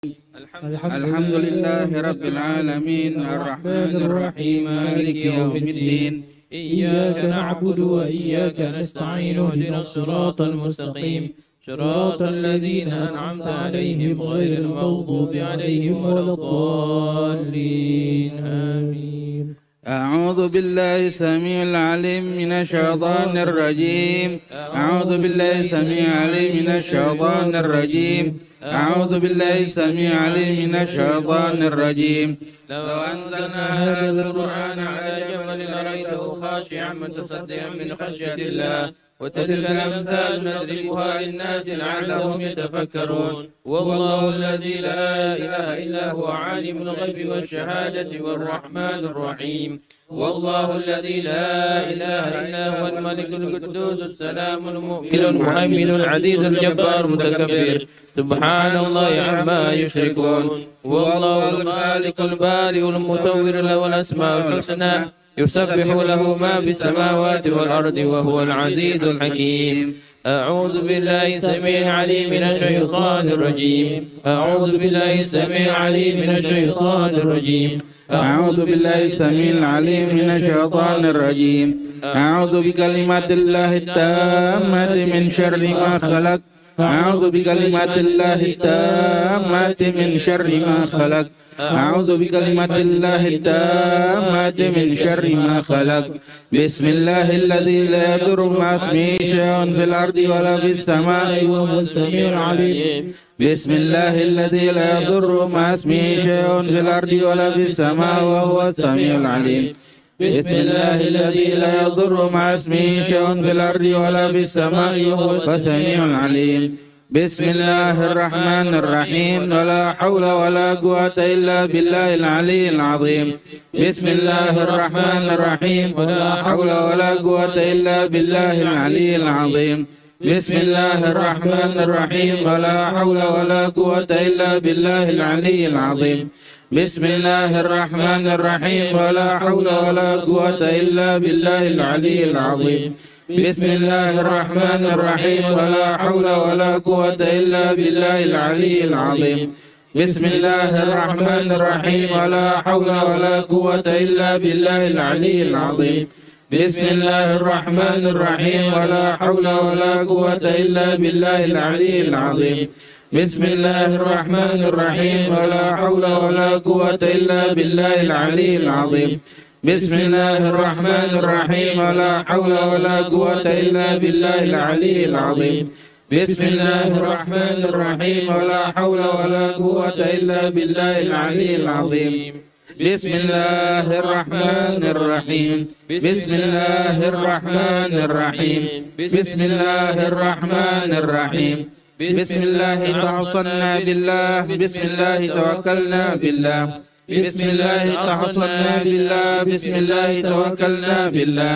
الحمد لله رب العالمين الرحمن الرحيم مالك يوم الدين إياك نعبد وإياك نستعين اهدنا الصراط المستقيم صراط الذين أنعمت عليهم غير المغضوب عليهم ولا الضالين آمين. أعوذ بالله السميع العليم من الشيطان الرجيم أعوذ بالله السميع العليم من الشيطان الرجيم أعوذ بالله السميع العليم من الشيطان الرجيم لو أنزلنا هذا القرآن على جبل لرأيته خاشعا متصدعا من خشية الله وتلك الأمثال نضربها للناس لعلهم يتفكرون والله الذي لا إله إلا هو عالم الغيب والشهادة والرحمن الرحيم والله الذي لا إله إلا هو الملك القدوس السلام المؤمن المهيمن العزيز الجبار المتكبر سبحان الله عما يشركون والله الخالق البارئ المصور له الأسماء الحسنى يسبح له ما في السماوات والأرض وهو العزيز الحكيم أعوذ بالله السميع العليم من الشيطان الرجيم أعوذ بالله السميع العليم من الشيطان الرجيم أعوذ بالله السميع العليم من الشيطان الرجيم أعوذ بكلمات الله التامة من شر ما خلق أعوذ بكلمات الله التامة من شر ما خلق أعوذ بكلمات الله التامة من شر ما خلق بسم الله الذي لا يضر مع اسمه شيء في الأرض ولا في السماء وهو السميع العليم بسم الله الذي لا يضر مع اسمه شيء في الأرض ولا في السماء وهو السميع العليم بسم الله الذي لا يضر مع اسمه شيء في الأرض ولا في السماء وهو السميع العليم بسم الله الرحمن الرحيم ولا حول ولا قوة إلا بالله العلي العظيم بسم الله الرحمن الرحيم ولا حول ولا قوة إلا بالله العلي العظيم بسم الله الرحمن الرحيم ولا حول ولا قوة إلا بالله العلي العظيم بسم الله الرحمن الرحيم ولا حول ولا قوة إلا بالله العلي العظيم بسم الله الرحمن الرحيم ولا حول ولا قوة إلا بالله العلي العظيم بسم الله الرحمن الرحيم ولا حول ولا قوة إلا بالله العلي العظيم بسم الله الرحمن الرحيم ولا حول ولا قوة إلا بالله العلي العظيم بسم الله الرحمن الرحيم ولا حول ولا قوة إلا بالله العلي العظيم بسم الله الرحمن الرحيم ولا حول ولا قوة إلا بالله العلي العظيم بسم الله الرحمن الرحيم ولا حول ولا قوة إلا بالله العلي العظيم بسم الله الرحمن الرحيم بسم الله الرحمن الرحيم بسم الله الرحمن الرحيم بسم الله توصلنا بالله بسم الله توكلنا بالله بسم الله تحصنا بالله بسم الله توكلنا بالله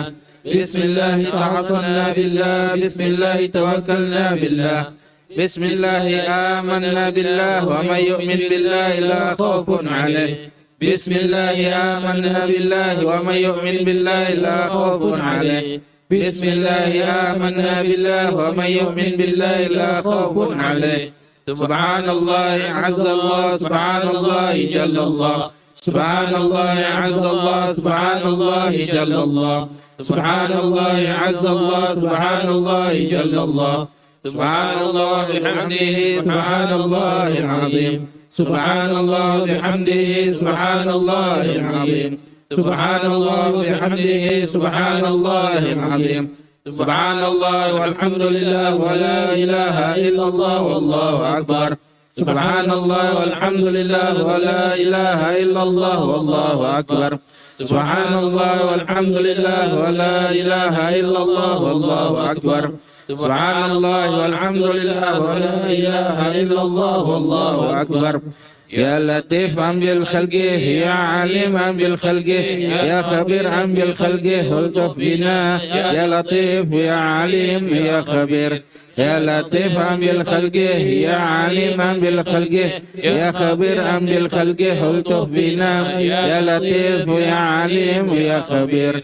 بسم الله تحصنا بالله بسم الله توكلنا بالله بسم الله آمنا بالله ومن يؤمن بالله لا خوف عليه بسم الله آمنا بالله ومن يؤمن بالله لا خوف عليه بسم الله آمنا بالله ومن يؤمن بالله لا خوف عليه سبحان الله عز الله سبحان الله جل الله سبحان الله عز الله سبحان الله جل الله سبحان الله عز الله سبحان الله جل الله سبحان الله بحمده سبحان الله العظيم سبحان الله بحمده سبحان الله العظيم سبحان الله بحمده سبحان الله العظيم سبحان الله والحمد لله ولا إله إلا الله والله أكبر سبحان الله والحمد لله ولا إله إلا الله والله أكبر سبحان الله والحمد لله ولا إله إلا الله والله أكبر سبحان الله والحمد لله ولا إله إلا الله والله أكبر يا لطيف عن بالخلق يا عليم عن بالخلق يا خبير عن بالخلق الطف بنا يا لطيف يا عليم يا خبير يا لطيف عن بالخلق يا عليم عن بالخلق يا خبير عن بالخلق الطف بنا يا لطيف يا عليم يا خبير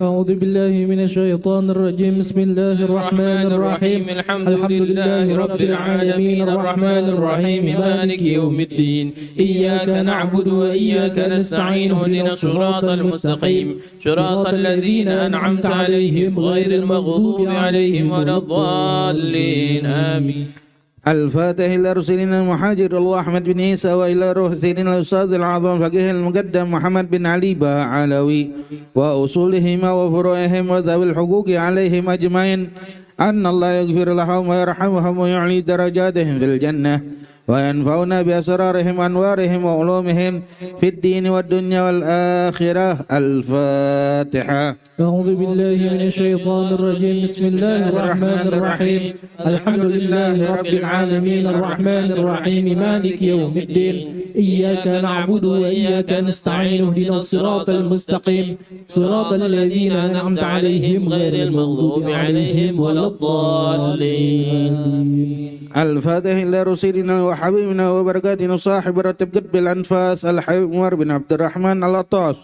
أعوذ بالله من الشيطان الرجيم. بسم الله الرحمن الرحيم. الحمد لله رب العالمين الرحمن الرحيم مالك يوم الدين. إياك نعبد وإياك نستعين اهدنا الصراط المستقيم صراط الذين أنعمت عليهم غير المغضوب عليهم ولا الضالين آمين. الفاتح إلى رسولنا المحاجر الله أحمد بن عيسى وإلى روح سيدنا الأستاذ العظيم فقيه المقدم محمد بن علي علوي وأصولهما وفروعهم وذوي الحقوق عليهم أجمعين أن الله يغفر لهم ويرحمهم ويعلي درجاتهم في الجنة وينفعنا بأسرارهم وأنوارهم وعلومهم في الدين والدنيا والآخرة. الفاتحة. أعوذ بالله من الشيطان الرجيم. بسم الله الرحمن الرحيم. الحمد لله رب العالمين الرحمن الرحيم مالك يوم الدين. إياك نعبد وإياك نستعين اهدنا الصراط المستقيم صراط الذين أنعمت عليهم غير المغضوب عليهم ولا الضالين. الفاتح إلى رسولنا وحبيبنا وبركاتنا صاحب رتب قطب الأنفاس الحبيب عمر بن عبد الرحمن العطاس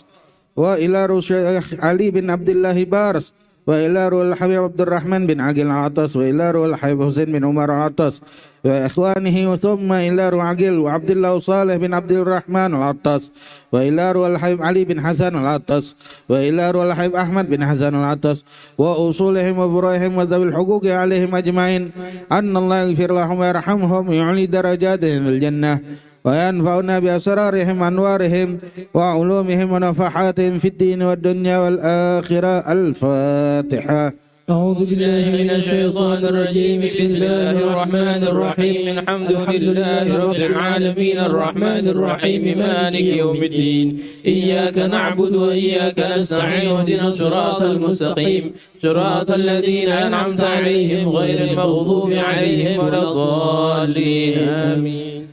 وإلى الشيخ علي بن عبد الله بارس وإلى روح الحبيب عبد الرحمن بن عقيل العطاس وإلى روح الحبيب حسين بن عمر العطاس وإخوانه وثم إلى روح عقيل وعبد الله وصالح بن عبد الرحمن العطاس وإلى روح الحبيب علي بن حسن العطاس وإلى روح الحبيب أحمد بن حسن العطاس وأصولهم وفروعهم وذوي الحقوق عليهم أجمعين أن الله يغفر لهم ويرحمهم ويعلي درجاتهم في الجنة وينفعنا بأسرارهم وأنوارهم وعلومهم ونفحاتهم في الدين والدنيا والآخرة. الفاتحة. أعوذ بالله من الشيطان الرجيم. بسم الله الرحمن الرحيم. الحمد لله رب العالمين الرحمن الرحيم مالك يوم الدين. إياك نعبد وإياك نستعين اهدنا الصراط المستقيم صراط الذين أنعمت عليهم غير المغضوب عليهم ولا الضالين آمين.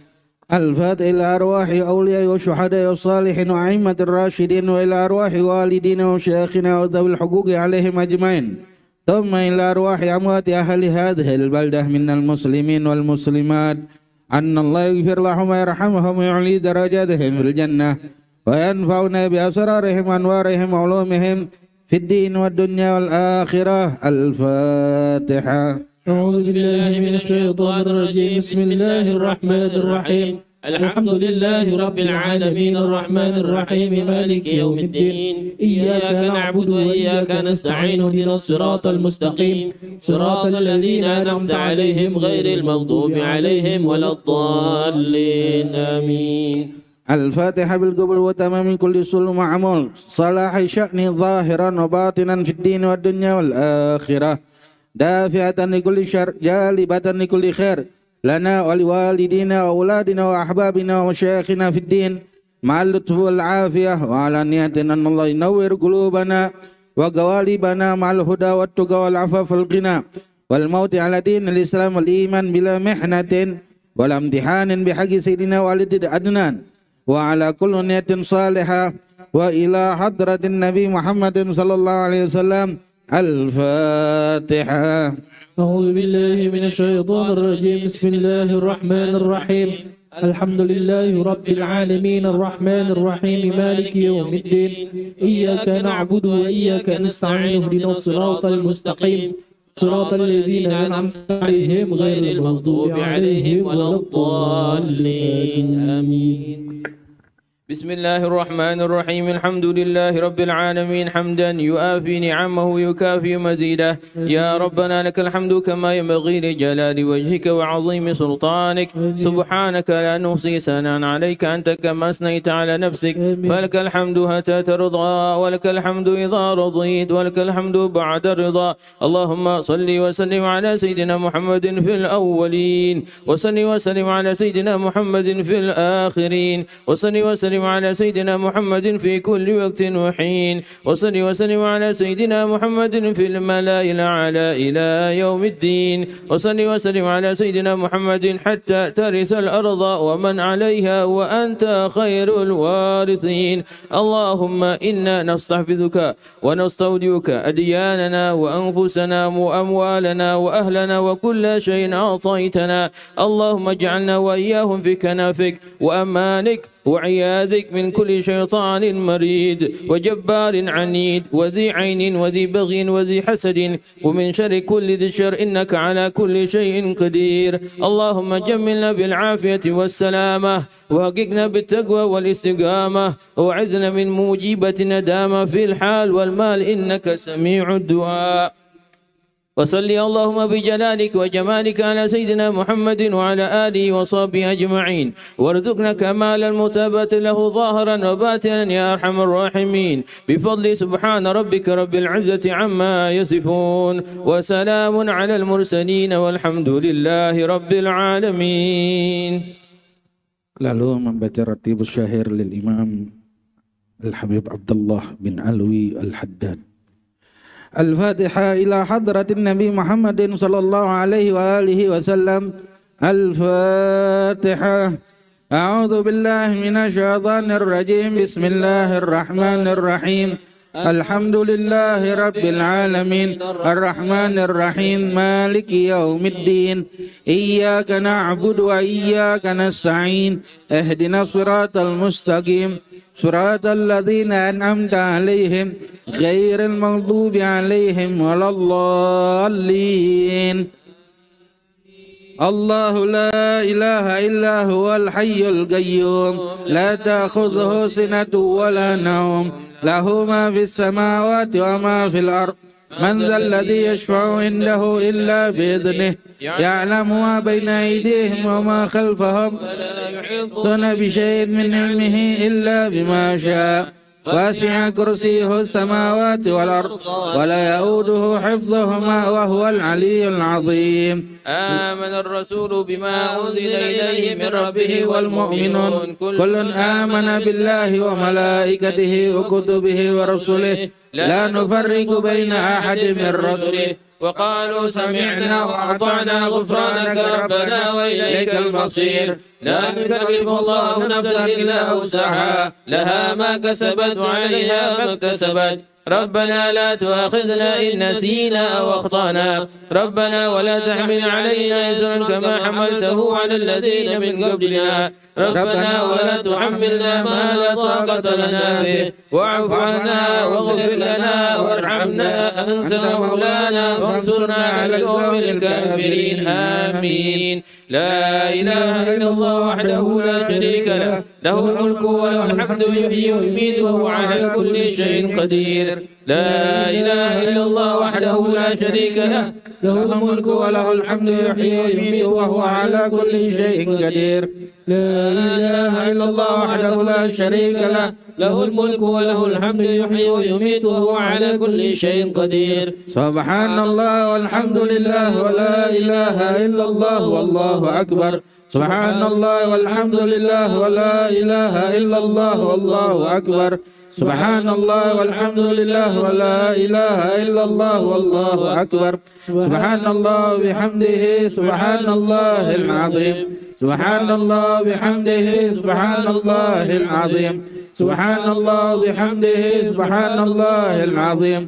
الفاتحة إلى أرواح أولياء والشهداء والصالحين وأئمة الراشدين وإلى أرواح والدينا وشيخنا وذوي الحقوق عليهم أجمعين ثم إلى أرواح أموات أهل هذه البلدة من المسلمين والمسلمات أن الله يغفر لهم ويرحمهم ويعلي درجاتهم في الجنة وينفعنا بأسرارهم وأنوارهم وعلومهم في الدين والدنيا والآخرة. الفاتحة. أعوذ بالله من الشيطان الرجيم. بسم الله الرحمن الرحيم. الحمد لله رب العالمين الرحمن الرحيم مالك يوم الدين. إياك نعبد وإياك نستعين اهدنا الصراط المستقيم صراط الذين أنعمت عليهم غير المغضوب عليهم ولا الضالين آمين. الفاتحة بالقبول وتمام كل سلم معمول صلاح شأن ظاهرا وباطنا في الدين والدنيا والآخرة دافعة لكل شر جالبة لكل خير لنا ولوالدينا وأولادنا وأحبابنا ومشايخنا في الدين مع اللطف والعافية وعلى نية أن الله ينور قلوبنا وقوالبنا مع الهدى والتقى والعفاف والغنى والموت على دين الإسلام والإيمان بلا محنة ولا امتحان بحق سيدنا والد عدنان وعلى كل نية صالحة وإلى حضرة النبي محمد صلى الله عليه وسلم. الفاتحة. أعوذ بالله من الشيطان الرجيم. بسم الله الرحمن الرحيم. الحمد لله رب العالمين الرحمن الرحيم مالك يوم الدين. إياك نعبد وإياك نستعين اهدنا الصراط المستقيم صراط الذين أنعمت عليهم غير المغضوب عليهم ولا الضالين آمين. بسم الله الرحمن الرحيم. الحمد لله رب العالمين حمدا يؤافي نعمه ويكافي مزيده. يا ربنا لك الحمد كما ينبغي لجلال وجهك وعظيم سلطانك. سبحانك لا نحصي ثناء عليك أنت كما أثنيت على نفسك. فلك الحمد حتى ترضى ولك الحمد إذا رضيت ولك الحمد بعد الرضا. اللهم صل وسلم على سيدنا محمد في الأولين وصل وسلم على سيدنا محمد في الآخرين وصل وسلم على سيدنا محمد في كل وقت وحين وصل وسلم على سيدنا محمد في الملأ الأعلى إلى يوم الدين وصل وسلم على سيدنا محمد حتى ترث الأرض ومن عليها وأنت خير الوارثين. اللهم إنا نستحفظك ونستودعك أدياننا وأنفسنا وأموالنا وأهلنا وكل شيء أعطيتنا. اللهم اجعلنا وإياهم في كنافك وأمانك وعياذك من كل شيطان مريد وجبار عنيد وذي عين وذي بغي وذي حسد ومن شر كل ذي الشر إنك على كل شيء قدير. اللهم جملنا بالعافية والسلامة وحققنا بالتقوى والاستقامة وعذنا من موجبة ندامة في الحال والمال إنك سميع الدعاء. وصلي اللهم بجلالك وجمالك على سيدنا محمد وعلى آله وصحبه أجمعين وارزقنا كمال المتابعة له ظاهرا وباطنا يا أرحم الراحمين بفضل سبحان ربك رب العزة عما يصفون وسلام على المرسلين والحمد لله رب العالمين. Lalu membaca Ratibus Syahir lil Imam Al-Habib Abdullah bin Alwi Al-Haddad. Al-Fatihah ila hadratin Nabi Muhammadin sallallahu alaihi wa alihi wasallam. Al-Fatihah. A'udzu billahi minasy syaithanir rajim. Bismillahir rahmanir rahim. Alhamdulillahi rabbil alamin. Ar-Rahmanir Rahim. Maliki yaumiddin. Iyyaka na'budu wa iyyaka nasta'in. Ihdinas siratal mustaqim. صراط الذين أنعمت عليهم غير المغضوب عليهم ولا الضالين. الله لا إله إلا هو الحي القيوم لا تأخذه سنة ولا نوم له ما في السماوات وما في الأرض. من ذا الذي يشفع عنده إلا بإذنه يعلم ما بين أيديهم وما خلفهم ولا يحيطون بشيء من علمه إلا بما شاء. واسع كرسيه السماوات والأرض ولا يؤوده حفظهما وهو العلي العظيم. آمن الرسول بما أنزل إليه من ربه والمؤمنون كل آمن بالله وملائكته وكتبه ورسله لا نفرق بين أحد من رسله وقالوا سمعنا وأطعنا غفرانك ربنا وإليك المصير. لا يكلف الله نفسا إلا وسعها لها ما كسبت وعليها ما اكتسبت. ربنا لا تؤاخذنا إن نسينا أو أخطأنا ربنا ولا تحمل علينا إصرا كما حملته على الذين من قبلنا ربنا ولا تحملنا ما لا طاقة لنا به واعف عنا واغفر لنا وارحمنا أنت مولانا فانصرنا على القوم الكافرين. آمين. لا إله إلا الله وحده لا شريك له له الملك وله الحمد يحيي ويميت وهو على كل شيء قدير. لا إله إلا الله وحده لا شريك له له الملك وله الحمد يحيي ويميت وهو على كل شيء قدير. لا إله إلا الله وحده لا شريك له له الملك وله الحمد يحيي ويميت وهو على كل شيء قدير. سبحان الله والحمد لله ولا إله إلا الله والله أكبر. سبحان الله والحمد لله ولا إله إلا الله والله أكبر. سبحان الله والحمد لله ولا إله إلا الله والله أكبر. سبحان الله بحمده سبحان الله العظيم. سبحان الله بحمده سبحان الله العظيم. سبحان الله بحمده سبحان الله العظيم.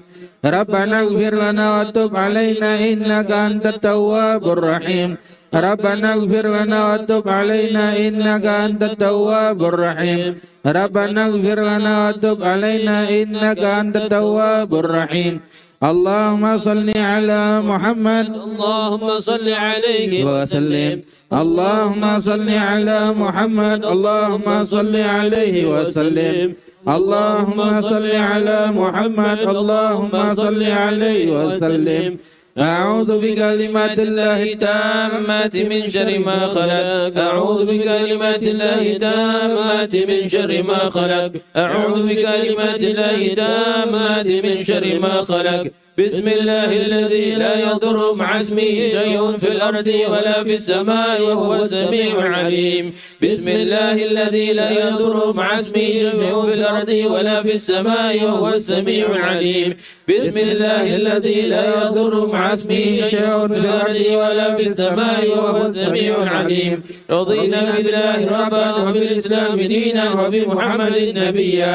ربنا اغفر لنا وتب علينا إنك أنت التواب الرحيم. ربنا اغفر لنا وتب علينا إنك أنت التواب الرحيم. ربنا اغفر لنا وتب علينا إنك أنت التواب الرحيم. اللهم صل على محمد. اللهم صل عليه وسلم. اللهم صل على محمد. اللهم صل عليه وسلم. اللهم صل على محمد. اللهم صل عليه وسلم. أعوذ بكلمات الله التامات من شر ما خلق. أعوذ بكلمات الله التامات من شر ما خلق. أعوذ بكلمات الله التامات من شر ما خلق. بسم الله الذي لا يضر مع اسمه شيء في الأرض ولا في السماء وهو السميع العليم. بسم الله الذي لا يضر مع اسمه شيء في الأرض ولا في السماء وهو السميع العليم. بسم الله الذي لا يضر مع اسمه شيء في الأرض ولا في السماء وهو السميع العليم. رضينا بالله ربا وبالإسلام دينا وبمحمد نبيا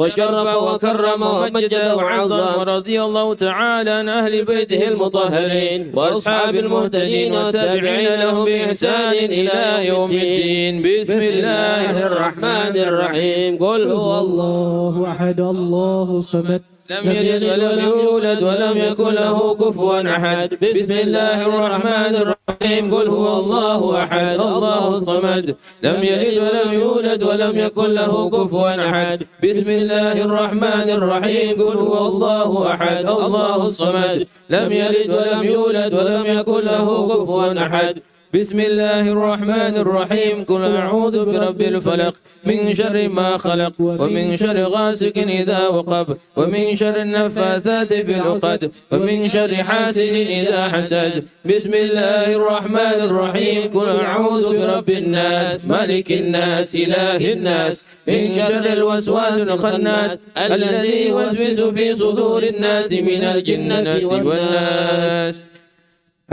وشرف وكرم ومجد وعظم. ورضي الله تعالى عن أهل بيته المطهرين وأصحاب المهتدين والتابعين لهم بإحسان إلى يوم الدين. بسم الله الرحمن الرحيم. قل هو الله أحد الله الصمد لم يلد ولم يولد ولم يكن له كفوا أحد. بسم الله الرحمن الرحيم. قل هو الله أحد الله الصمد لم يلد ولم يولد ولم يكن له كفوا أحد. بسم الله الرحمن الرحيم. قل هو الله أحد الله الصمد لم يلد ولم يولد ولم يكن له كفوا أحد. بسم الله الرحمن الرحيم. قل أعوذ برب الفلق من شر ما خلق ومن شر غاسق إذا وقب ومن شر النفاثات في العقد ومن شر حاسد إذا حسد. بسم الله الرحمن الرحيم. قل أعوذ برب الناس ملك الناس إله الناس من شر الوسواس الخناس الذي يوسوس في صدور الناس من الجنة والناس.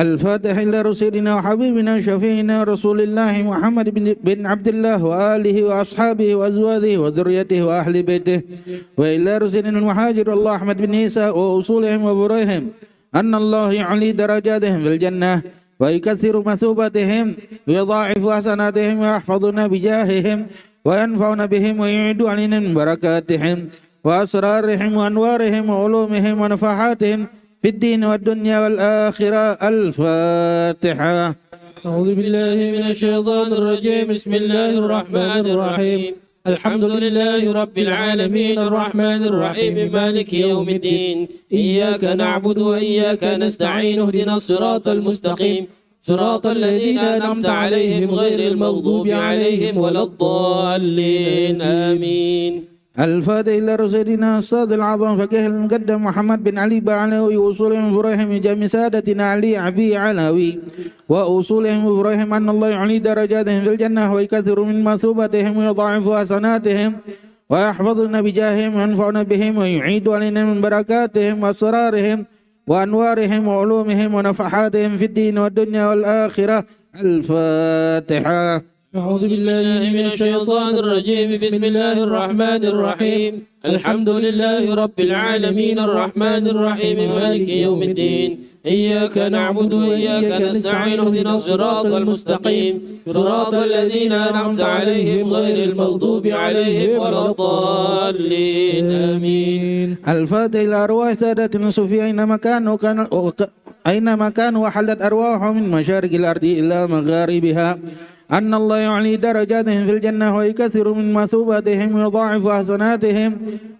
الفاتح إلى رسولنا وحبيبنا شفيعنا رسول الله محمد بن عبد الله وآله وأصحابه وأزواجه وذريته وأهل بيته، وإلى رسولنا المهاجر الله أحمد بن عيسى وأصولهم وفروعهم أن الله يعلي درجاتهم في الجنة ويكثر مثوبتهم ويضاعف حسناتهم ويحفظنا بجاههم وينفعنا بهم ويعيد علينا من بركاتهم وأسرارهم وأنوارهم وعلومهم ونفحاتهم في الدين والدنيا والآخرة. الفاتحة. أعوذ بالله من الشيطان الرجيم. بسم الله الرحمن الرحيم. الحمد لله رب العالمين الرحمن الرحيم مالك يوم الدين. إياك نعبد وإياك نستعين. اهدنا الصراط المستقيم صراط الذين أنعمت عليهم غير المغضوب عليهم ولا الضالين. آمين. الفاتح إلى رسولنا الصاد العظم فقيه المقدم محمد بن علي بعلوي وأصولهم وفروعهم جميع سادتنا علي عبي علوي وأصولهم وفروعهم أن الله يعلي درجاتهم في الجنة ويكثر من مثوبتهم ويضاعف حسناتهم ويحفظنا بجاههم وينفعنا بهم ويعيد علينا من بركاتهم وأسرارهم وأنوارهم وعلومهم ونفحاتهم في الدين والدنيا والآخرة. الفاتحة. أعوذ بالله من الشيطان الرجيم. بسم الله الرحمن الرحيم. الحمد لله رب العالمين الرحمن الرحيم مالك يوم الدين. إياك نعبد وإياك نستعين. اهدنا الصراط المستقيم صراط الذين أنعمت عليهم غير المغضوب عليهم ولا الضالين. آمين. الفاتح إلى أرواح سادتنا الصوفية أينما كانوا وحلت أرواحهم من مشارق الأرض إلى مغاربها أن الله يعلي درجاتهم في الجنة ويكثر من مثوباتهم ويضاعف حسناتهم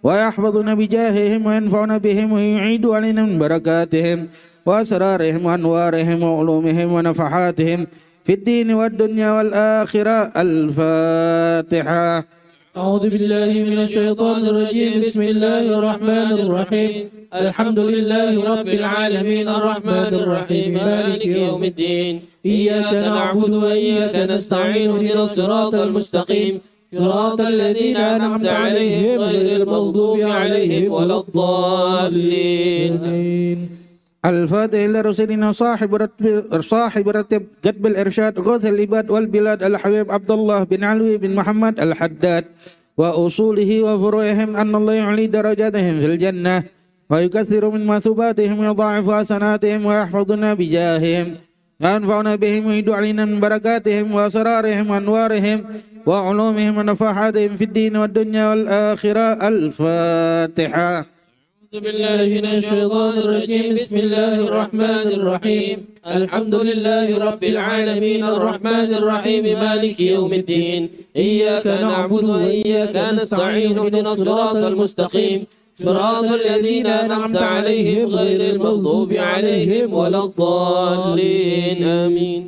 ويحفظنا بجاههم وينفعنا بهم ويعيد علينا من بركاتهم وأسرارهم وأنوارهم وعلومهم ونفحاتهم في الدين والدنيا والآخرة. الفاتحة. أعوذ بالله من الشيطان الرجيم. بسم الله الرحمن الرحيم. الحمد لله رب العالمين الرحمن الرحيم مالك يوم الدين. إياك نعبد وإياك نستعين. اهدنا الصراط المستقيم صراط الذين أنعمت عليهم غير المغضوب عليهم ولا الضالين. الفاتح إلى رسولنا صاحب رتب كتب الإرشاد غوث العباد والبلاد الحبيب عبد الله بن علوي بن محمد الحداد وأصوله وفروعهم أن الله يعلي درجاتهم في الجنة ويكثر من مثوباتهم ويضاعف حسناتهم ويحفظنا بجاههم وينفعنا بهم ويدعو علينا من بركاتهم وأسرارهم وأنوارهم وعلومهم ونفحاتهم في الدين والدنيا والآخرة. الفاتحة. أعوذ بالله من الشيطان الرجيم. بسم الله الرحمن الرحيم. الحمد لله رب العالمين الرحمن الرحيم مالك يوم الدين. إياك نعبد وإياك نستعين. اهدنا الصراط المستقيم صراط الذين أنعمت عليهم غير المغضوب عليهم ولا الضالين. آمين.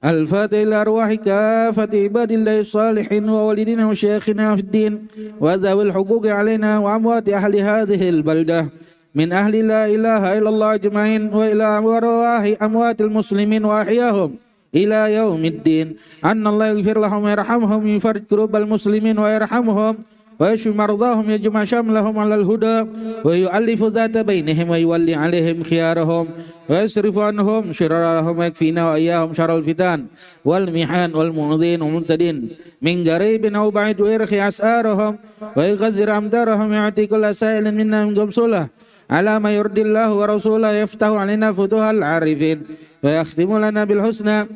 الفاتح إلى أرواح كافة عباد الله الصالحين ووالدنا وشيخنا في الدين وذوي الحقوق علينا وأموات أهل هذه البلدة من أهل لا إله إلا الله أجمعين وإلى أرواح أموات المسلمين وأحياهم إلى يوم الدين أن الله يغفر لهم ويرحمهم ويفرج كروب المسلمين ويرحمهم ويشفي مرضاهم يجمع شملهم على الهدى ويؤلف ذات بينهم ويولي عليهم خيارهم ويصرف عنهم شرارهم ويكفينا وإياهم شر الفتن والمحن والمعوذين والمنتدين من قريب أو بعيد ويرخي أسعارهم ويغزر أمدارهم يعطي كل سائل منا من قبصله على ما يرضي الله ورسوله يفتح علينا فتوح العارفين ويختم لنا بالحسنى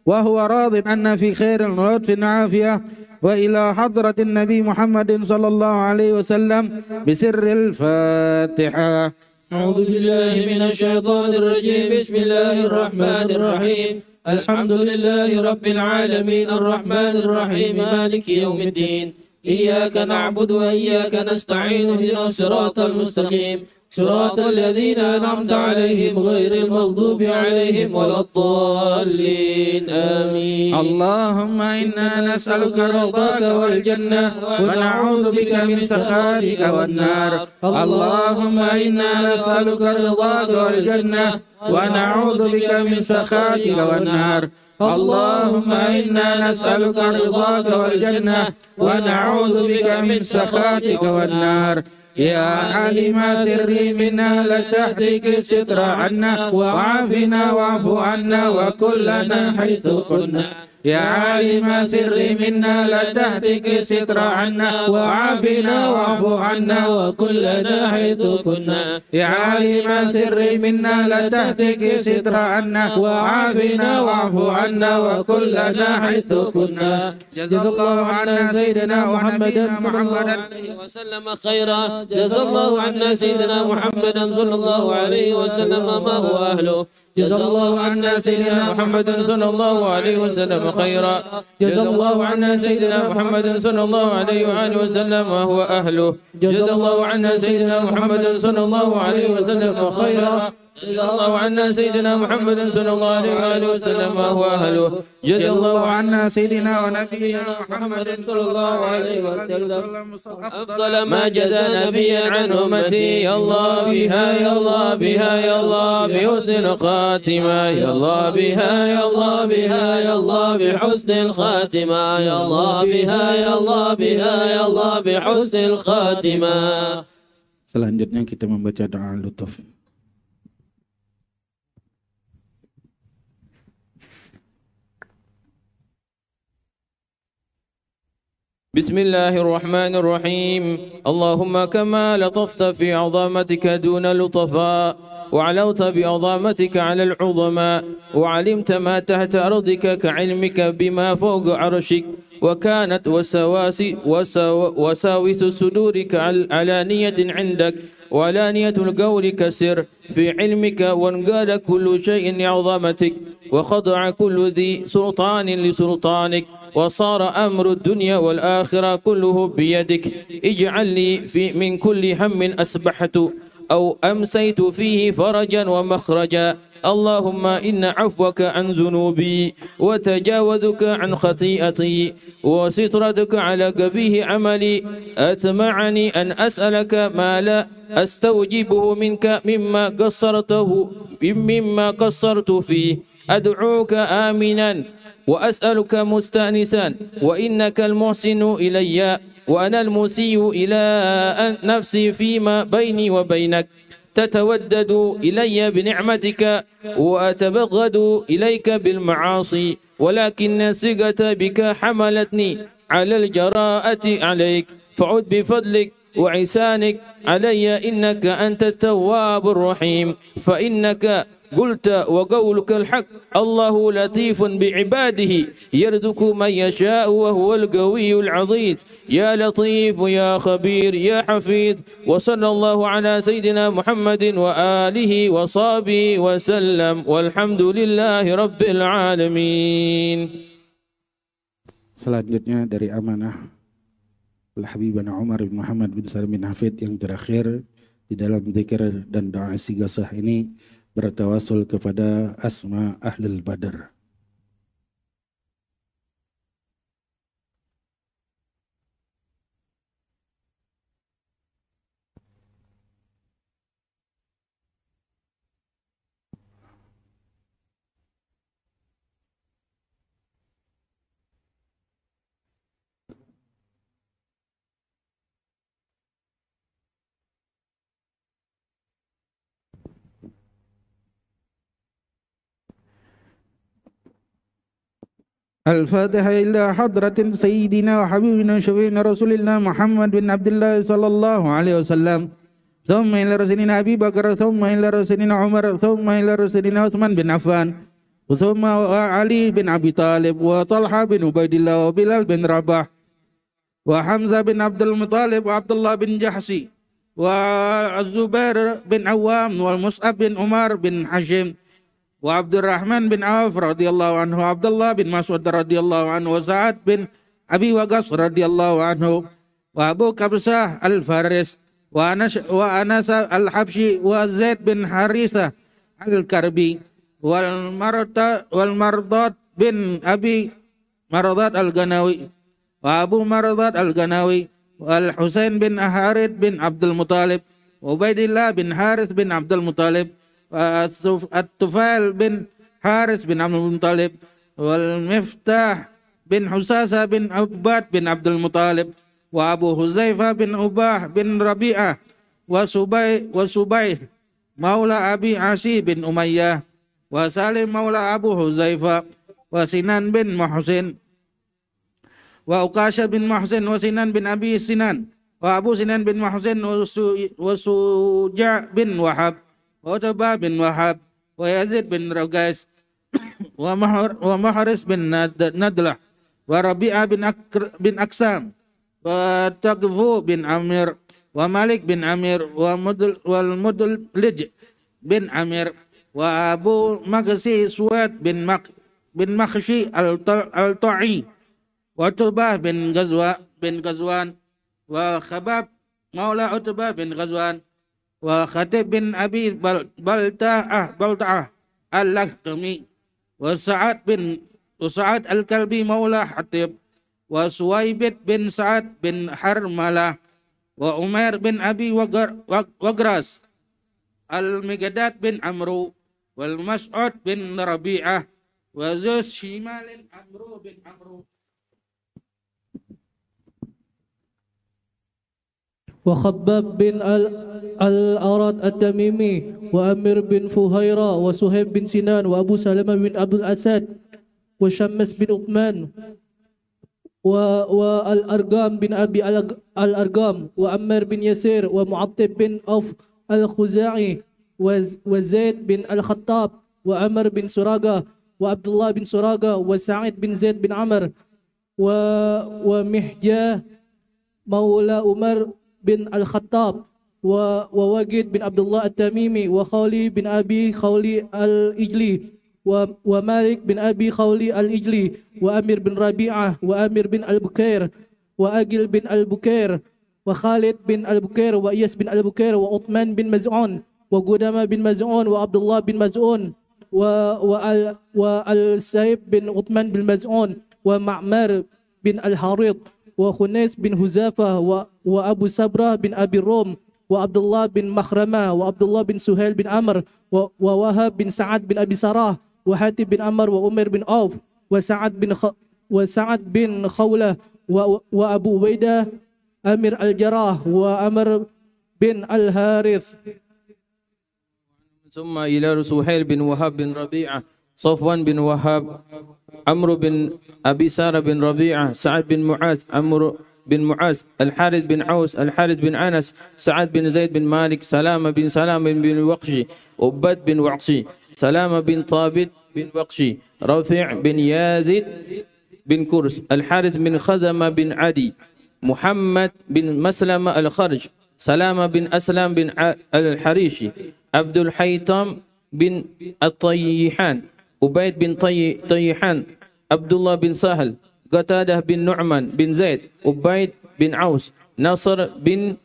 وهو راض عنا في خير ولطف عافية وإلى حضرة النبي محمد صلى الله عليه وسلم بسر الفاتحة. أعوذ بالله من الشيطان الرجيم. بسم الله الرحمن الرحيم. الحمد لله رب العالمين الرحمن الرحيم مالك يوم الدين. إياك نعبد وإياك نستعين اهدنا الصراط المستقيم صراط الذين أنعمت عليهم غير المغضوب عليهم ولا الضالين آمين. اللهم إنا نسألك رضاك والجنة ونعوذ بك من سخطك والنار. اللهم إنا نسألك رضاك والجنة ونعوذ بك من سخطك والنار. اللهم إنا نسألك رضاك والجنة ونعوذ بك من سخطك والنار. يا عالم سري منا لا تحتك ستر عنا وعافنا واعف عنا وكلنا حيث كنا. يا عالم سري منا لا تحتك ستر عنا وعافنا واعف عنا وكلنا حيث كنا. يا عالم سري منا لا تحتك ستر عنا وعافنا واعف عنا وكلنا حيث كنا. جزا الله عنا سيدنا ونبينا محمدا وسلم خيرا. جزا الله عنا سيدنا محمدا صلى الله عليه وسلم ما هو أهله. جزا الله عنا سيدنا محمد صلى الله عليه وسلم خيرا. جزا الله عنا سيدنا محمد صلى الله عليه وآله وسلم وهو أهله. جزا الله عنا سيدنا محمد صلى الله عليه وسلم خيرا. جزا الله عنا سيدنا محمد صلى الله عليه وآله وسلم وهو أهله. جزا الله عنا سيدنا ونبينا محمد صلى الله عليه وسلم أفضل ما جزى نبيا عن أمتي. يا الله بها يا الله بها يا الله بحسن الخاتمة. يا الله بها يا الله بها يا الله بحسن الخاتمة. يا الله بها يا الله بها يا الله بحسن الخاتمة. Selanjutnya kita membaca doa lutuf. بسم الله الرحمن الرحيم. اللهم كما لطفت في عظمتك دون لطفاء وعلوت بعظمتك على العظماء وعلمت ما تحت أرضك كعلمك بما فوق عرشك وكانت وساوس الصدور كعلانية عندك وعلانية القول كسر في علمك وانقاد كل شيء لعظمتك وخضع كل ذي سلطان لسلطانك وصار أمر الدنيا والآخرة كله بيدك. اجعل لي من كل هم أسبحت أو أمسيت فيه فرجا ومخرجا. اللهم إن عفوك عن ذنوبي وتجاوزك عن خطيئتي وسترتك على قبيه عملي أتمعني أن أسألك ما لا أستوجبه منك مما قصرت فيه. أدعوك آمنا وأسألك مستأنسا وإنك المحسن إلي وأنا المسيء إلى نفسي فيما بيني وبينك. تتودد إلي بنعمتك وأتبغض إليك بالمعاصي ولكن ثقة بك حملتني على الجراءة عليك. فعد بفضلك وعسانك علي إنك أنت التواب الرحيم. فإنك قلت وقولك الحق. الله لطيف بعباده يرزق من يشاء وهو القوي العزيز. يا لطيف يا خبير يا حفيظ. وصلى الله على سيدنا محمد وآله وصحبه وسلم والحمد لله رب العالمين. Selanjutnya dari amanah Al-Habibana Umar bin Muhammad bin Salim bin Hafid yang terakhir di dalam zikir dan doa istighosah ini bertawasul kepada asma ahlul badar. الفاتحة إلى حضرة سيدنا وحبيبنا وشفيعنا رسول الله محمد بن عبد الله صلى الله عليه وسلم، ثم إلى رسولنا أبي بكر، ثم إلى رسولنا عمر، ثم إلى رسولنا عثمان بن عفان، ثم علي بن أبي طالب، وطلحة بن عبيد الله، وبلال بن رباح، وحمزة بن عبد المطلب، وعبد الله بن جحشي، والزبير بن عوام، والمصعب بن عمر بن حشيم، وعبد الرحمن بن عوف رضي الله عنه، وعبد الله بن مسعود رضي الله عنه، وسعد بن أبي وقاص رضي الله عنه، وأبو كبسة الفارس، وأنس الحبشي، وزيد بن حارثة الكربي، والمرضات بن أبي مرضات الغنوي، وأبو مرضات الغنوي، والحسين بن حارث بن عبد المطلب، وعبيد الله بن حارث بن عبد المطلب، الطفيل بن حارث بن عبد المطلب، والمفتاح بن حساسة بن عباد بن عبد المطلب، وأبو حذيفة بن عباه بن ربيعة، وسبيح مولى أبي عاصي بن أمية، وسالم مولى أبو حذيفة، وسنان بن محسن، وأقاشة بن محسن، وسنان بن أبي سنان، وأبو سنان بن محسن، وسجاع بن وهب، وعتبة بن وهب، ويزيد بن رقيس، ومحرس بن ندلة، وربيعة بن أقسام، وتقفو بن عمير، ومالك بن عمير، والمدلج بن عمير، وأبو مغسي سويد بن مخشي الطعي، وعتبة بن غزوان، وخباب مولى عتبة بن غزوان، وخطيب بن أبي بلتعة اللخمي، وسعد الكلبي مولى حطيب، وسويبت بن سعد بن حرملة، وعمير بن أبي وقراس، المقداد بن عمرو، والمسعود بن ربيعة، وذو شمال عمرو بن عمرو، وخباب بن الأرد التميمي، وأمير بن فهيرة، وسهيب بن سنان، وأبو سلمة بن عبد الأسد، وشمس بن عثمان، والأرقام بن أبي الأرقام، وأمر بن يسير، ومعطب بن أوف الخزاعي، وزيد بن الخطاب، وعمر بن سراقة، وعبد الله بن سراقة، وسعيد بن زيد بن عمر، ومحجاه مولى عمر بن الخطاب، وواجد بن عبد الله التميمي، وخولي بن أبي خولي الإجلي، ومالك بن أبي خولي الإجلي، وأمير بن ربيعة، وأمير بن البكير، وأجل بن البكير، وخالد بن البكير، وإياس بن البكير، وعثمان بن مزعون، وقدامة بن مزعون، وعبد الله بن مزعون، والسيب بن عثمان بن مزعون، ومعمر بن الحارث، وخنيس بن هزافة، وأبو سبرة بن أبي الروم، وعبد الله بن مخرمة، وعبد الله بن سهيل بن عمر، ووهب بن سعد بن أبي سراح، وحاتب بن عمر، وأمير بن عوف، وسعد بن خولة، وأبو عبيدة أمير الجراح، وأمر بن الحارث. ثم إلى سهيل بن وهب بن ربيعة، صفوان بن وهب، عمرو بن أبي سارة بن ربيعة، سعد بن معاذ، عمرو بن معاذ، الحارث بن عوس، الحارث بن أنس، سعد بن زيد بن مالك، سلامة بن سلام بن وقشي، عباد بن وقشي، سلامة بن طابت بن وقشي، رافع بن يازيد بن كرس، الحارث بن خزمة بن عدي، محمد بن مسلمة الخرج، سلامة بن أسلم بن الحريشي، عبد الحيثم بن الطيحان، عبيد بن طيحان، عبد الله بن سهل، قتادة بن نعمان بن زيد، عبيد بن عوس، نصر بن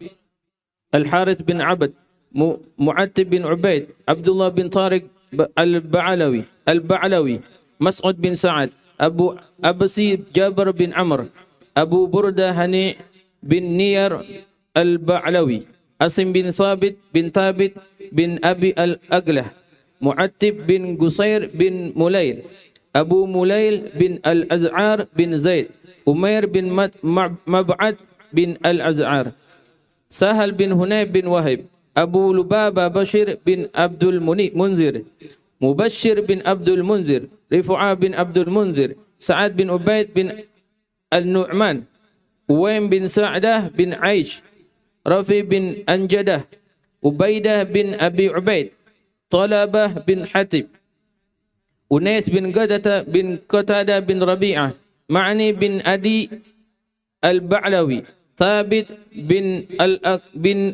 الحارث بن عبد، معتب بن عبيد، عبد الله بن طارق البعلوي، مسعود بن سعد، أبو أبسي جابر بن عمرو، أبو بردة هني بن نير البعلوي، أسم بن ثابت بن أبي الأقله، معتب بن قصير بن مليل، أبو مليل بن الأزعار بن زيد، أمير بن مبعد بن الأزعار، سهل بن هنيب بن وهب، أبو لبابة بشير بن عبد المنذر، مبشر بن عبد المنذر، رفعة بن عبد المنذر، Sa'ad bin Ubaid bin Al-Nu'man, Uwaim bin Sa'dah bin Aish, Rafi bin Anjadah, Ubaidah bin Abi Ubaid, Talabah bin Hatib, Unais bin Qadata bin Qatada bin Rabi'ah, Ma'ni bin Adi Al-Ba'lawi, Thabit bin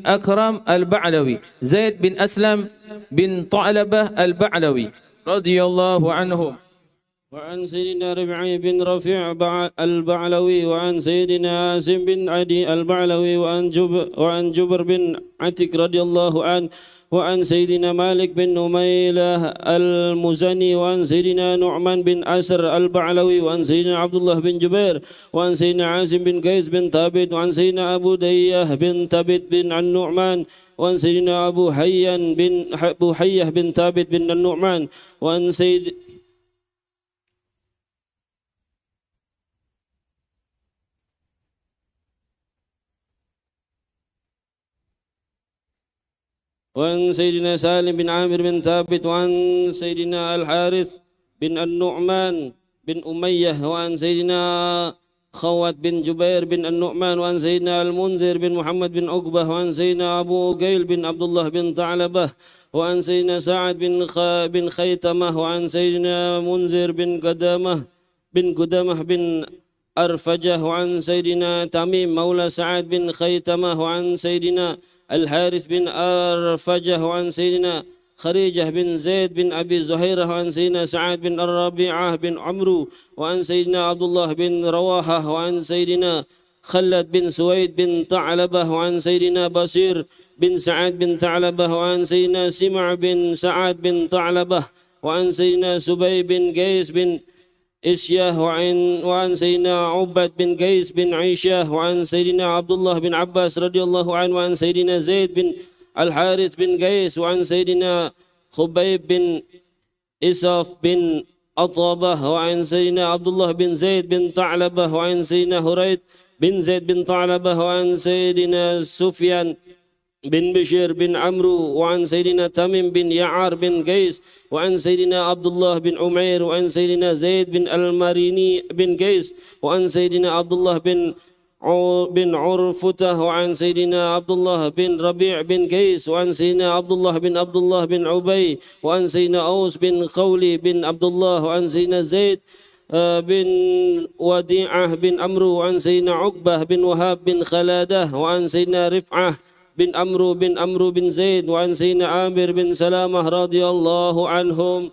Akram Al-Ba'lawi, Zaid bin Aslam bin Ta'labah Al-Ba'lawi radhiyallahu anhum. وعن سيدنا ربيع بن رفيع البعلوي وعن سيدنا عاصم بن عدي البعلوي وعن جبر بن عتيك رضي الله عنه وعن سيدنا مالك بن نميلة المزني وعن سيدنا نعمان بن أسر البعلوي وعن سيدنا عبد الله بن جبير وعن سيدنا عاصم بن قيس بن ثابت وعن سيدنا أبو دية بن ثابت بن النعمان وعن سيدنا أبو حية بن ثابت بن النعمان وعن سيدنا سالم بن عامر بن ثابت وعن سيدنا الحارث بن النعمان بن أمية وعن سيدنا خوات بن جبير بن النعمان وعن سيدنا المنذر بن محمد بن عقبة وعن سيدنا أبو قيل بن عبد الله بن ثعلبة وعن سيدنا سعد بن خيثمة وعن سيدنا منذر بن قدامة بن أرفجة وعن سيدنا تميم مولى سعد بن خيثمة وعن سيدنا الحارث بن أرفجة وعن سيدنا خريجة بن زيد بن أبي زهيرة وعن سيدنا سعد بن الربيعة بن عمرو وعن سيدنا عبد الله بن رواحة وعن سيدنا خلد بن سويد بن ثعلبة وعن سيدنا بصير بن سعد بن ثعلبة وعن سيدنا سمع بن سعد بن ثعلبة وعن سيدنا سبي بن قيس بن إسياه وعن سيدنا عبد بن قيس بن عيشة وعن سيدنا عبد الله بن عباس رضي الله عنه وعن سيدنا زيد بن الحارث بن قيس وعن سيدنا خبيب بن إساف بن أطابة وعن سيدنا عبد الله بن زيد بن ثعلبة وعن سيدنا هريد بن زيد بن ثعلبة وعن سيدنا سفيان بن بشير بن عمرو وعن سيدنا تميم بن يعار بن قيس وعن سيدنا عبد الله بن عمير وعن سيدنا زيد بن المريني بن قيس وعن سيدنا عبد الله بن عرفتة وعن سيدنا عبد الله بن ربيع بن قيس وعن سيدنا عبد الله بن عبي وعن سيدنا أوس بن خولي بن عبد الله وعن سيدنا زيد بن وديعة بن عمرو وعن سيدنا عقبة بن وهاب بن خلادة وعن سيدنا رفعة بن عمرو بن زيد وعن سيدنا عامر بن سلامة رضي الله عنهم.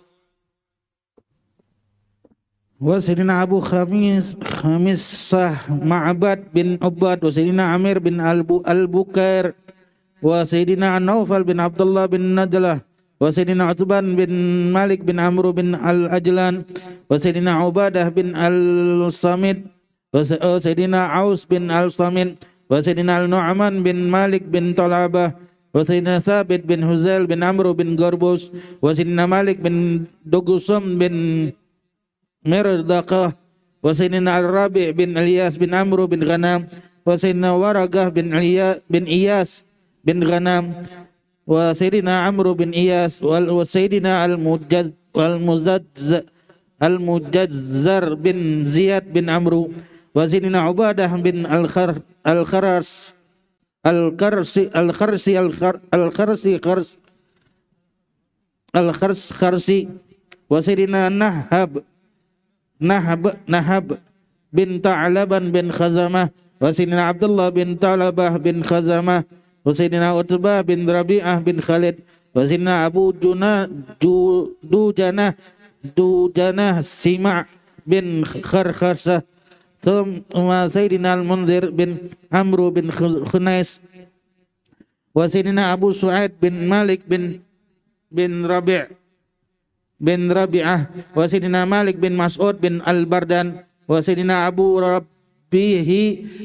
وسيدنا أبو خميسة معبد بن عباد وسيدنا عمير بن البكير وسيدنا نوفل بن عبد الله بن نجلة وسيدنا عتبان بن مالك بن عمرو بن الأجلان وسيدنا عبادة بن الصامت وسيدنا عوس بن الصامت وسيدنا النعمان بن مالك بن طلابة وسيدنا ثابت بن هزيل بن عمرو بن قربوس وسيدنا مالك بن دقسم بن مردقة وسيدنا الرابع بن الياس بن عمرو بن غنام وسيدنا ورقة بن إياس بن غنام وسيدنا عمرو بن إياس وسيدنا المجزر بن زياد بن عمرو وسيدنا عبادة بن الخرسي وسيدنا نهب بن ثعلبة بن خزمة وسيدنا عبد الله بن ثعلبة بن خزمة وسيدنا عتبة بن ربيعة بن خالد وسيدنا أبو دوجنة سمع بن خرخسة ثم سيدنا المنذر بن عمرو بن خنيس وسيدنا أبو سعيد بن مالك بن ربيعة وسيدنا مالك بن مسعود بن البردان وسيدنا أبو ربيه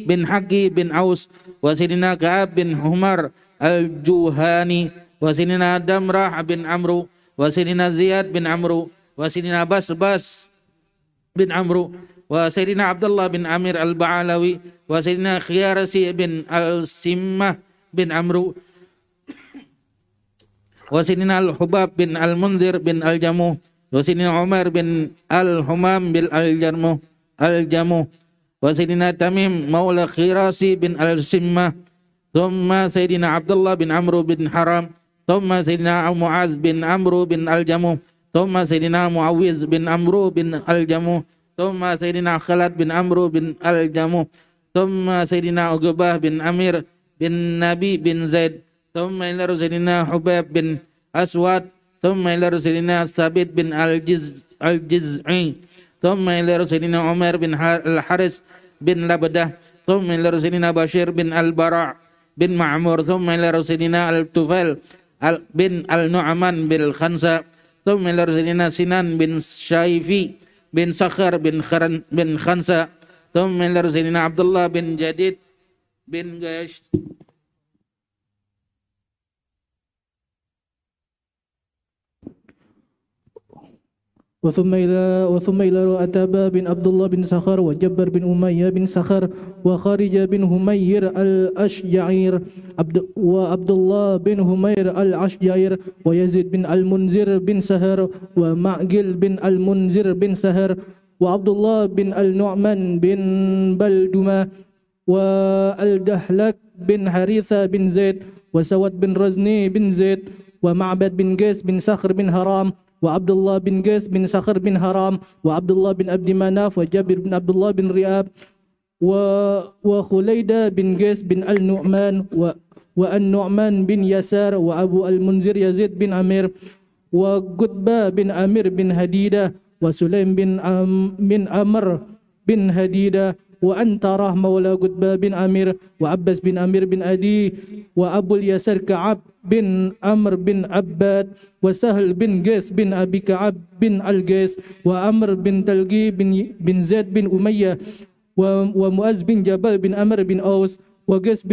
بن حقي بن عوس وسيدنا كعب بن عمر الجوهاني وسيدنا دمرة بن عمرو وسيدنا زياد بن عمرو وسيدنا بس بن عمرو وسيدنا عبد الله بن عمير البعلوي وسيدنا خيارسي بن السمة بن عمرو وسيدنا الحباب بن المنذر بن الجمو wa sayyidina Umar bin al-Humam bil al-Jamuh wa sayyidina Tamim maula Khirasi bin al-Simmah, thumma sayyidina Abdullah bin Amr bin Haram, thumma sayyidina Muaz bin Amr bin al-Jamuh, thumma sayyidina Muawiz bin Amr bin al-Jamuh, thumma sayyidina Khalad bin Amr bin al-Jamuh, thumma sayyidina Uqbah bin Amir bin Nabi bin Zaid, thumma ila sayyidina Hubab bin Aswad, thumma ila sayyidina Thabit bin al-Jiz'i, thumma ila sayyidina Umar bin al-Haris bin Labdah, thumma ila sayyidina Bashir bin al-Bara' bin Ma'mur, thumma ila sayyidina al-Tufail bin al-Nu'man bil Khansa, thumma ila sayyidina Sinan bin Syaifi bin Sakhar bin Khansa, thumma ila sayyidina Abdullah bin Jadid bin Gash, وثم إلى أتابة بن عبد الله بن سخر وجبر بن أمية بن سخر وخارج بن همير الأشجعير وعبد الله بن همير الأشجعير ويزيد بن المنذر بن سهر ومعقل بن المنذر بن سهر وعبد الله بن النعمان بن بلدمة والدهلك بن حارثة بن زيد وسود بن رزني بن زيد ومعبد بن قيس بن صخر بن هرام وعبد الله بن قيس بن صخر بن هرام وعبد الله بن عبد مناف وجابر بن عبد الله بن رئاب وخليدة بن قيس بن النعمان والنعمان بن يسار وأبو المنذر يزيد بن عمير وقتبة بن عمير بن هديدة وسليم بن عمر بن هديدة وأنتره مولى قتبة بن عمير وعباس بن عمير بن أدي وأبو اليسار كعب بن عمر بن عباد وسهل بن قيس بن أبي كعب بن القيس وعمر بن تلقي بن زيد بن أمية ومؤز بن جبل بن عمر بن أوس وقيس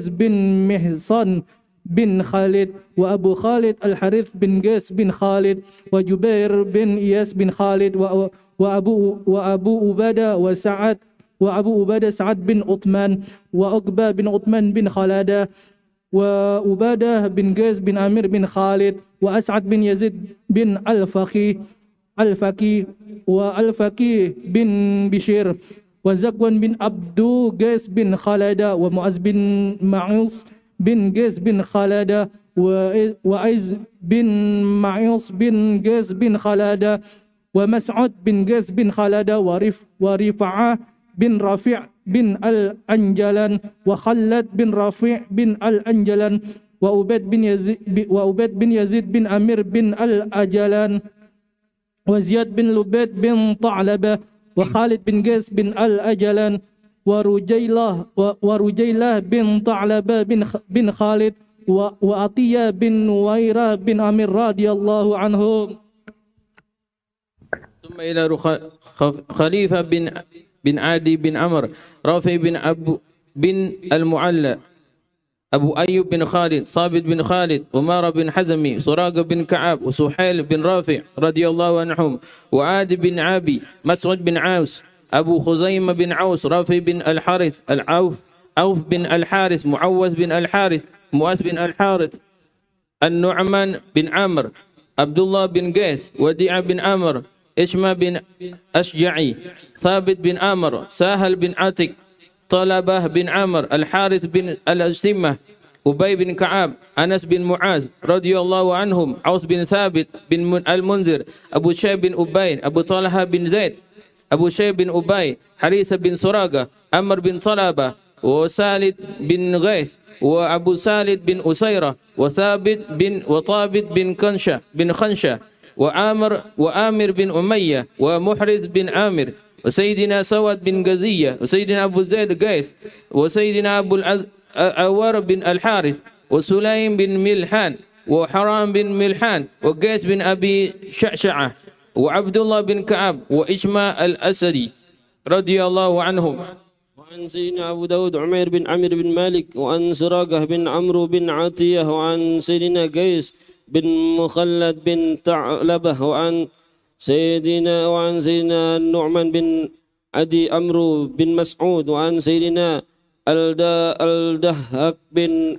بن محصن بن خالد وأبو خالد الحارث بن قيس بن خالد وجبير بن إياس بن خالد وأبو عبادة سعد بن عثمان وعقبة بن عثمان بن خلادة وعبادة بن قيس بن عامر بن خالد وأسعد بن يزيد بن الفقي بن بشير وزكوان بن عبدو قيس بن خلادة ومعز بن معيص بن قيس بن خلادة وعز بن معيص بن قيس بن خلادة ومسعود بن قيس بن خلادة ورفعة بن رافع بن الأنجلان وخلد بن رافع بن الأنجلان وأبيد بن يزيد بن أمير بن الأجلان وزياد بن لبيد بن طعلبة وخالد بن قيس بن الأجلان ورجيلة بن طعلبة بن خالد وعطية بن نويرة بن أمير رضي الله عنهم. ثم إلى خليفة بن عدي بن عمر رافع بن المعلى أبو أيوب بن خالد صابت بن خالد ومارة بن حزمي سراقة بن كعب وسحيل بن رافع رضي الله عنهم وعاد بن عابي مسعود بن عاوس أبو خزيمة بن عوس رافع بن الحارث عوف بن الحارث معوز بن الحارث مؤاس بن الحارث النعمان بن عمرو عبد الله بن قيس وديع بن عمرو إشما بن أشجعي ثابت بن عمرو ساهل بن عاتق طلبة بن عمرو الحارث بن الأسمة أبي بن كعب أنس بن معاذ رضي الله عنهم عوس بن ثابت بن المنذر أبو شيب بن أبي أبو طلحة بن زيد أبو شيب بن أبي حريثة بن سراقة أمر بن طلبة وسالد بن غيث وأبو سالد بن أسيرة وطابت بن خنشة وآمر بن أمية ومحرز بن عامر وسيدنا سواد بن غزية وسيدنا أبو زيد قيس وسيدنا أبو الأوار بن الحارث وسليم بن ملحان وحرام بن ملحان وقيس بن أبي شعشعة وعبد الله بن كعب وإشماء الأسدي رضي الله عنهم. وعن سيدنا أبو داود عمير بن عمرو بن مالك وعن سراقة بن عمرو بن عطية وعن سيدنا قيس بن مخلد بن ثعلبة وعن سيدنا النعمان بن عدي عمرو بن مسعود وعن سيدنا الدهك بن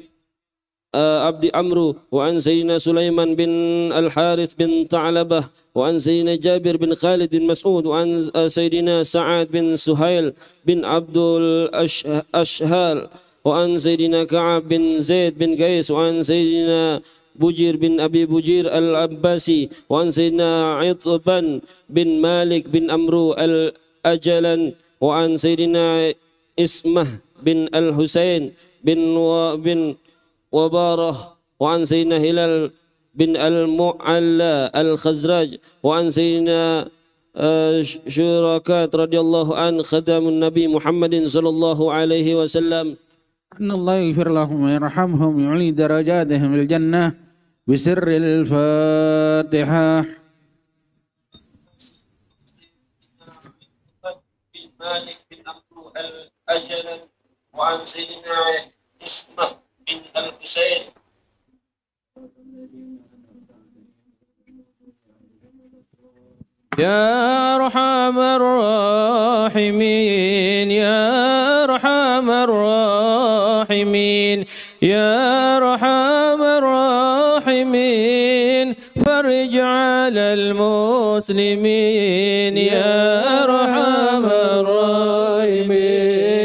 عبد عمرو وعن سيدنا سليمان بن الحارث بن ثعلبة وعن سيدنا جابر بن خالد بن مسعود وعن سيدنا سعد بن سهيل بن عبد الأشهال وعن سيدنا كعب بن زيد بن قيس وعن سيدنا بجير بن أبي بجير العباسي وعن سيدنا عطبان بن مالك بن عمرو الأجلن وعن سيدنا اسمه بن الحسين بن وباره وعن سيدنا هلال بن المعلى الخزرج وعن سيدنا شركات رضي الله عنه خدام النبي محمد صلى الله عليه وسلم أن الله يغفر لهم ويرحمهم ويعلي درجاتهم الجنة بسر الفاتحة. بن مالك بن عمرو الأجلن وعن سيدنا اسمه بن الحسين يا أرحم الراحمين يا أرحم الراحمين يا أرحم الراحمين فرج على المسلمين يا أرحم الراحمين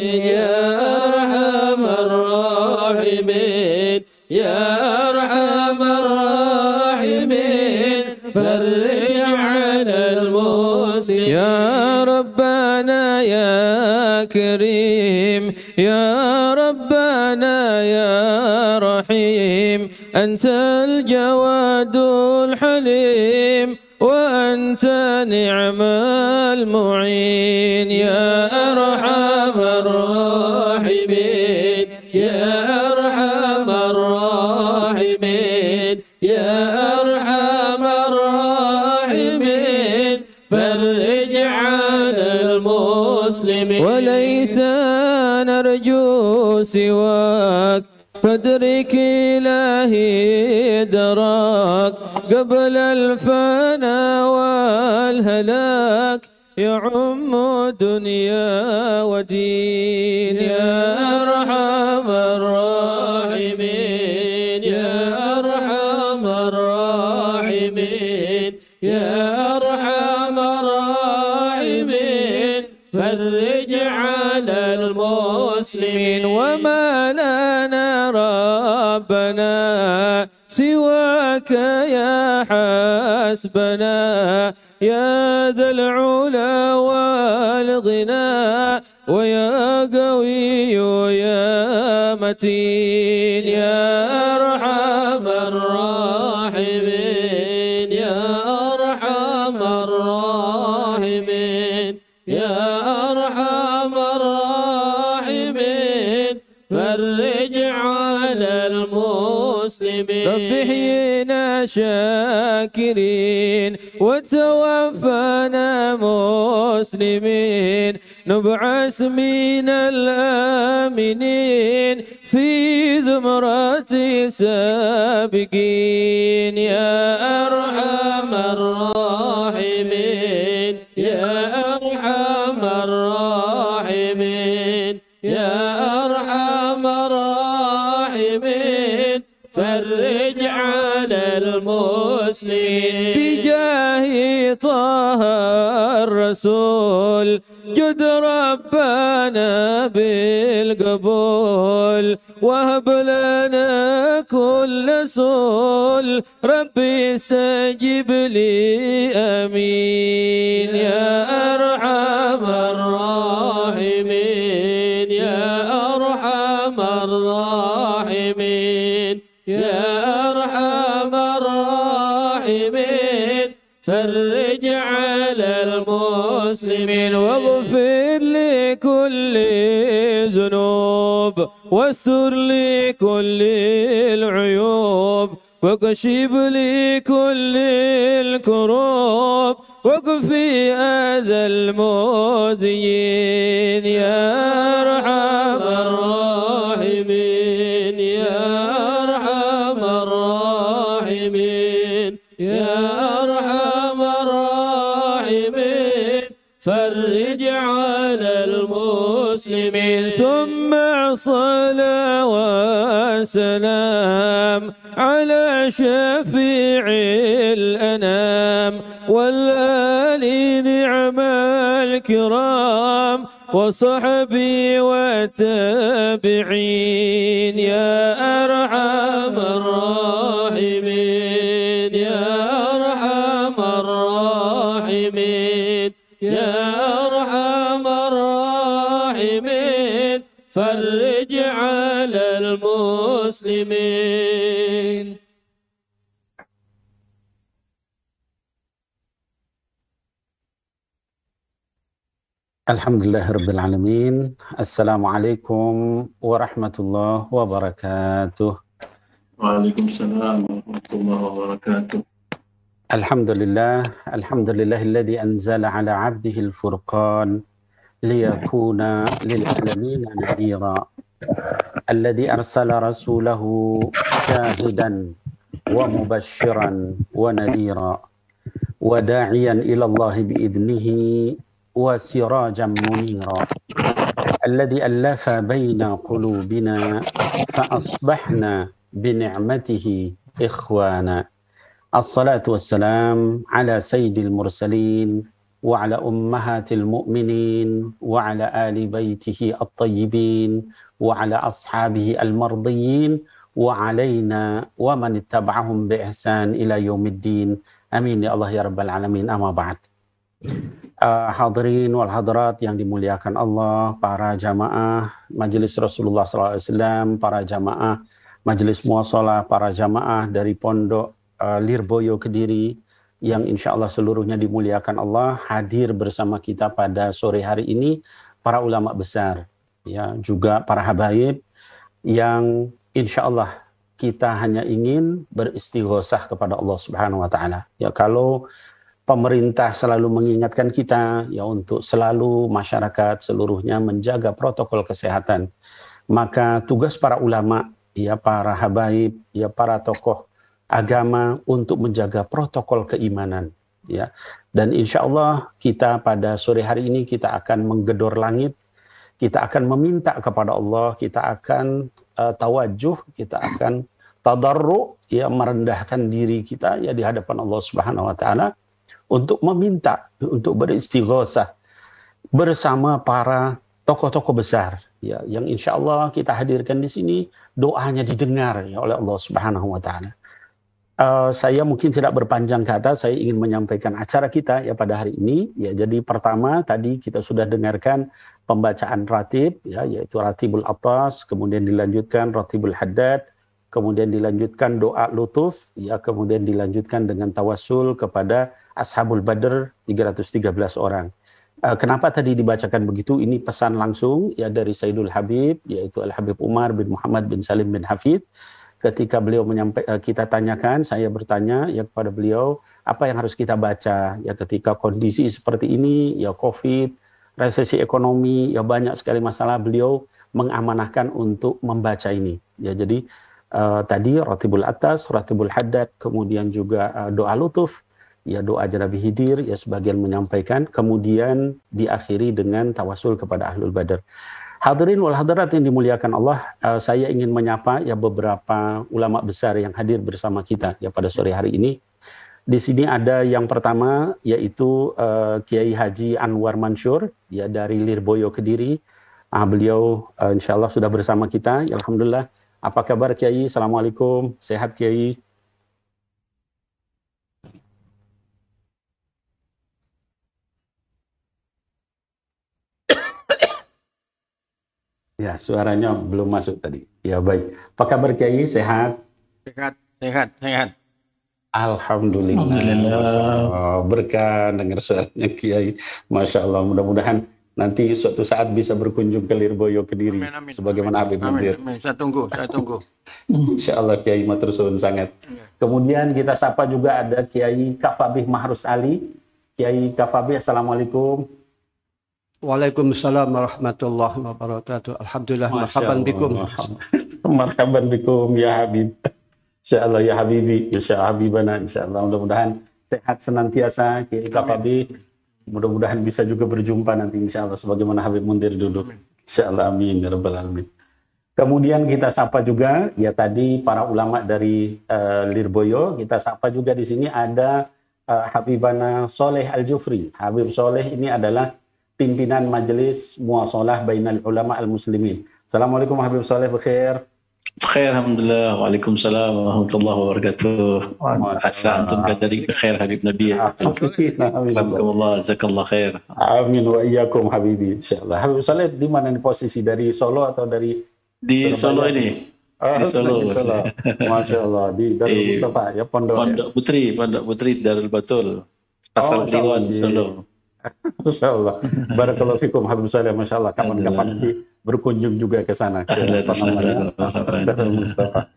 يا أرحم الراحمين يا أرحم الراحمين فرج على المسلمين يا ربنا يا كريم يا ربنا يا رحيم أنت الجواد الحليم وأنت نعم المعين يا أرحم الراحمين يا أرحم الراحمين يا أرحم الراحمين فرج على المسلمين وليس نرجو سواك فادرك إلهي دراك قبل الفنا والهلاك يعم دنيا ودين يا أرحم الراحمين يا أرحم الراحمين يا أرحم الراحمين فرج على المسلمين وما لنا ربنا سواك يا حسبنا يا ذا العلا والغنى ويا قوي يا متين يا أرحم الراحمين يا أرحم الراحمين يا أرحم الراحمين فرج على المسلمين رب احيينا شاكرين وتوفنا مسلمين نبعث من الآمنين في زمرة سابقين يا أرحم الراحمين يا أرحم الراحمين يا أرحم الراحمين فرج على المسلمين بجاه طه الرسول جد ربنا بالقبول وهب لنا كل سول ربي استجب لي آمين يا أرحم الراحمين يا أرحم الراحمين يا أرحم الراحمين فرج على المسلمين واغفر لكل ذنوب واستر لكل العيوب واكشف لكل الكروب واكفي أذى المؤذيين يا أرحم الراحمين يا أرحم الراحمين يا أرحم الراحمين فرج على المسلمين ثم صلوات والسلام على شفيع الأنام والآل نعم الكرام وصحبي والتابعين يا أرحم الراحمين يا أرحم الراحمين يا أرحم الراحمين فرج على المسلمين. Alhamdulillah Rabbil Alamin. Assalamualaikum warahmatullahi wabarakatuh. Waalaikumsalam warahmatullahi wabarakatuh. Alhamdulillahilladzi anzala ala 'abdihi al-furqan liyakuna lil alamin nadhira. Alladzi arsala rasulahu syahidan wa mubasysyiran wa nadhira wa da'iyan ila Allah bi idnihi وسراجا منيرا الذي ألف بين قلوبنا فأصبحنا بنعمته إخوانا الصلاة والسلام على سيد المرسلين وعلى أمهات المؤمنين وعلى آل بيته الطيبين وعلى أصحابه المرضيين وعلينا ومن اتبعهم بإحسان إلى يوم الدين آمين يا الله يا رب العالمين. أما بعد. Hadirin wal hadirat yang dimuliakan Allah, para jamaah Majelis Rasulullah SAW, para jamaah Majelis Muwasalah, para jamaah dari Pondok Lirboyo Kediri yang insya Allah seluruhnya dimuliakan Allah, hadir bersama kita pada sore hari ini, para ulama besar, ya juga para habaib yang insya Allah kita hanya ingin beristighosah kepada Allah Subhanahu Wa Taala. Ya kalau pemerintah selalu mengingatkan kita ya untuk selalu masyarakat seluruhnya menjaga protokol kesehatan. Maka tugas para ulama, ya para habaib, ya para tokoh agama untuk menjaga protokol keimanan. Ya. Dan insya Allah kita pada sore hari ini kita akan menggedor langit, kita akan meminta kepada Allah, kita akan tawajuh, kita akan tadarru, ya merendahkan diri kita ya di hadapan Allah Subhanahu Wa Taala, untuk meminta, untuk beristighosah bersama para tokoh-tokoh besar ya yang insya Allah kita hadirkan di sini, doanya didengar ya oleh Allah Subhanahu Wa Taala. Saya mungkin tidak berpanjang kata, saya ingin menyampaikan acara kita ya pada hari ini ya. Jadi pertama tadi kita sudah dengarkan pembacaan ratib ya, yaitu ratibul atas, kemudian dilanjutkan ratibul haddad, kemudian dilanjutkan doa lutuf ya, kemudian dilanjutkan dengan tawassul kepada Ashabul Badr 313 orang. Kenapa tadi dibacakan begitu? Ini pesan langsung ya dari Sayyidul Habib, yaitu Al-Habib Umar bin Muhammad bin Salim bin Hafid. Ketika beliau kita tanyakan, saya bertanya ya kepada beliau, apa yang harus kita baca ya ketika kondisi seperti ini, ya Covid, resesi ekonomi, ya banyak sekali masalah, beliau mengamanahkan untuk membaca ini. Ya jadi tadi ratibul atas, ratibul haddad, kemudian juga doa lutuf, ya doa Nabi Khidir, ya sebagian menyampaikan, kemudian diakhiri dengan tawasul kepada Ahlul Badar. Hadirin wal hadirat yang dimuliakan Allah, saya ingin menyapa ya beberapa ulama besar yang hadir bersama kita ya pada sore hari ini. Di sini ada yang pertama yaitu Kiai Haji Anwar Mansur ya dari Lirboyo Kediri. Beliau insya Allah sudah bersama kita. Ya, alhamdulillah. Apa kabar Kiai? Assalamualaikum. Sehat Kiai? Ya, suaranya belum masuk tadi. Ya, baik. Apa kabar Kiai? Sehat? Sehat. Alhamdulillah. Berkah dengar suaranya Kiai. Masya Allah. Mudah-mudahan nanti suatu saat bisa berkunjung ke Lirboyo Kediri. Amin. Sebagaimana Habib Mundir. Saya tunggu. Insya Allah Kiai matur suwun sangat. Kemudian kita sapa juga ada Kiai Kafabih Mahrus Ali. Kiai Kafabih, assalamualaikum. Waalaikumsalam warahmatullahi wabarakatuh. Alhamdulillah, marhaban bikum. Marhaban bikum ya Habib. Insyaallah ya Habibi, insyaallah Habibana, insyaallah mudah-mudahan sehat senantiasa Kiai Kafabih. Mudah-mudahan bisa juga berjumpa nanti insyaallah sebagaimana Habib Mundir dulu. Insyaallah amin ya rabbal alamin. Kemudian kita sapa juga ya tadi para ulama dari Lirboyo. Kita sapa juga di sini ada Habibana Soleh Al-Jufri. Habib Soleh ini adalah pimpinan Majelis Muwasalah Bainal Ulama Al-Muslimin. Assalamualaikum Habib Soleh, bekhair. Bkhair, alhamdulillah. Waalaikumsalam warahmatullahi wabarakatuh. Asa antum kadalik bkhair Habib Nabi. Alhamdulillah, jazakallah khair. Amin wa iyyakum habibi. Insyaallah. Habib Soleh di mana nih posisi, dari Solo atau dari Di Solo ini. Di Solo. Masya Allah, di Darul Mustafa ya, Pondok. Pondok Putri Darul Batul. Pasal Kliwon Solo. Masya Allah. Barakallahu fikum Habib Soleh, Masya Allah. Kapan-kapan nanti berkunjung juga ke sana. Darul Mustafa.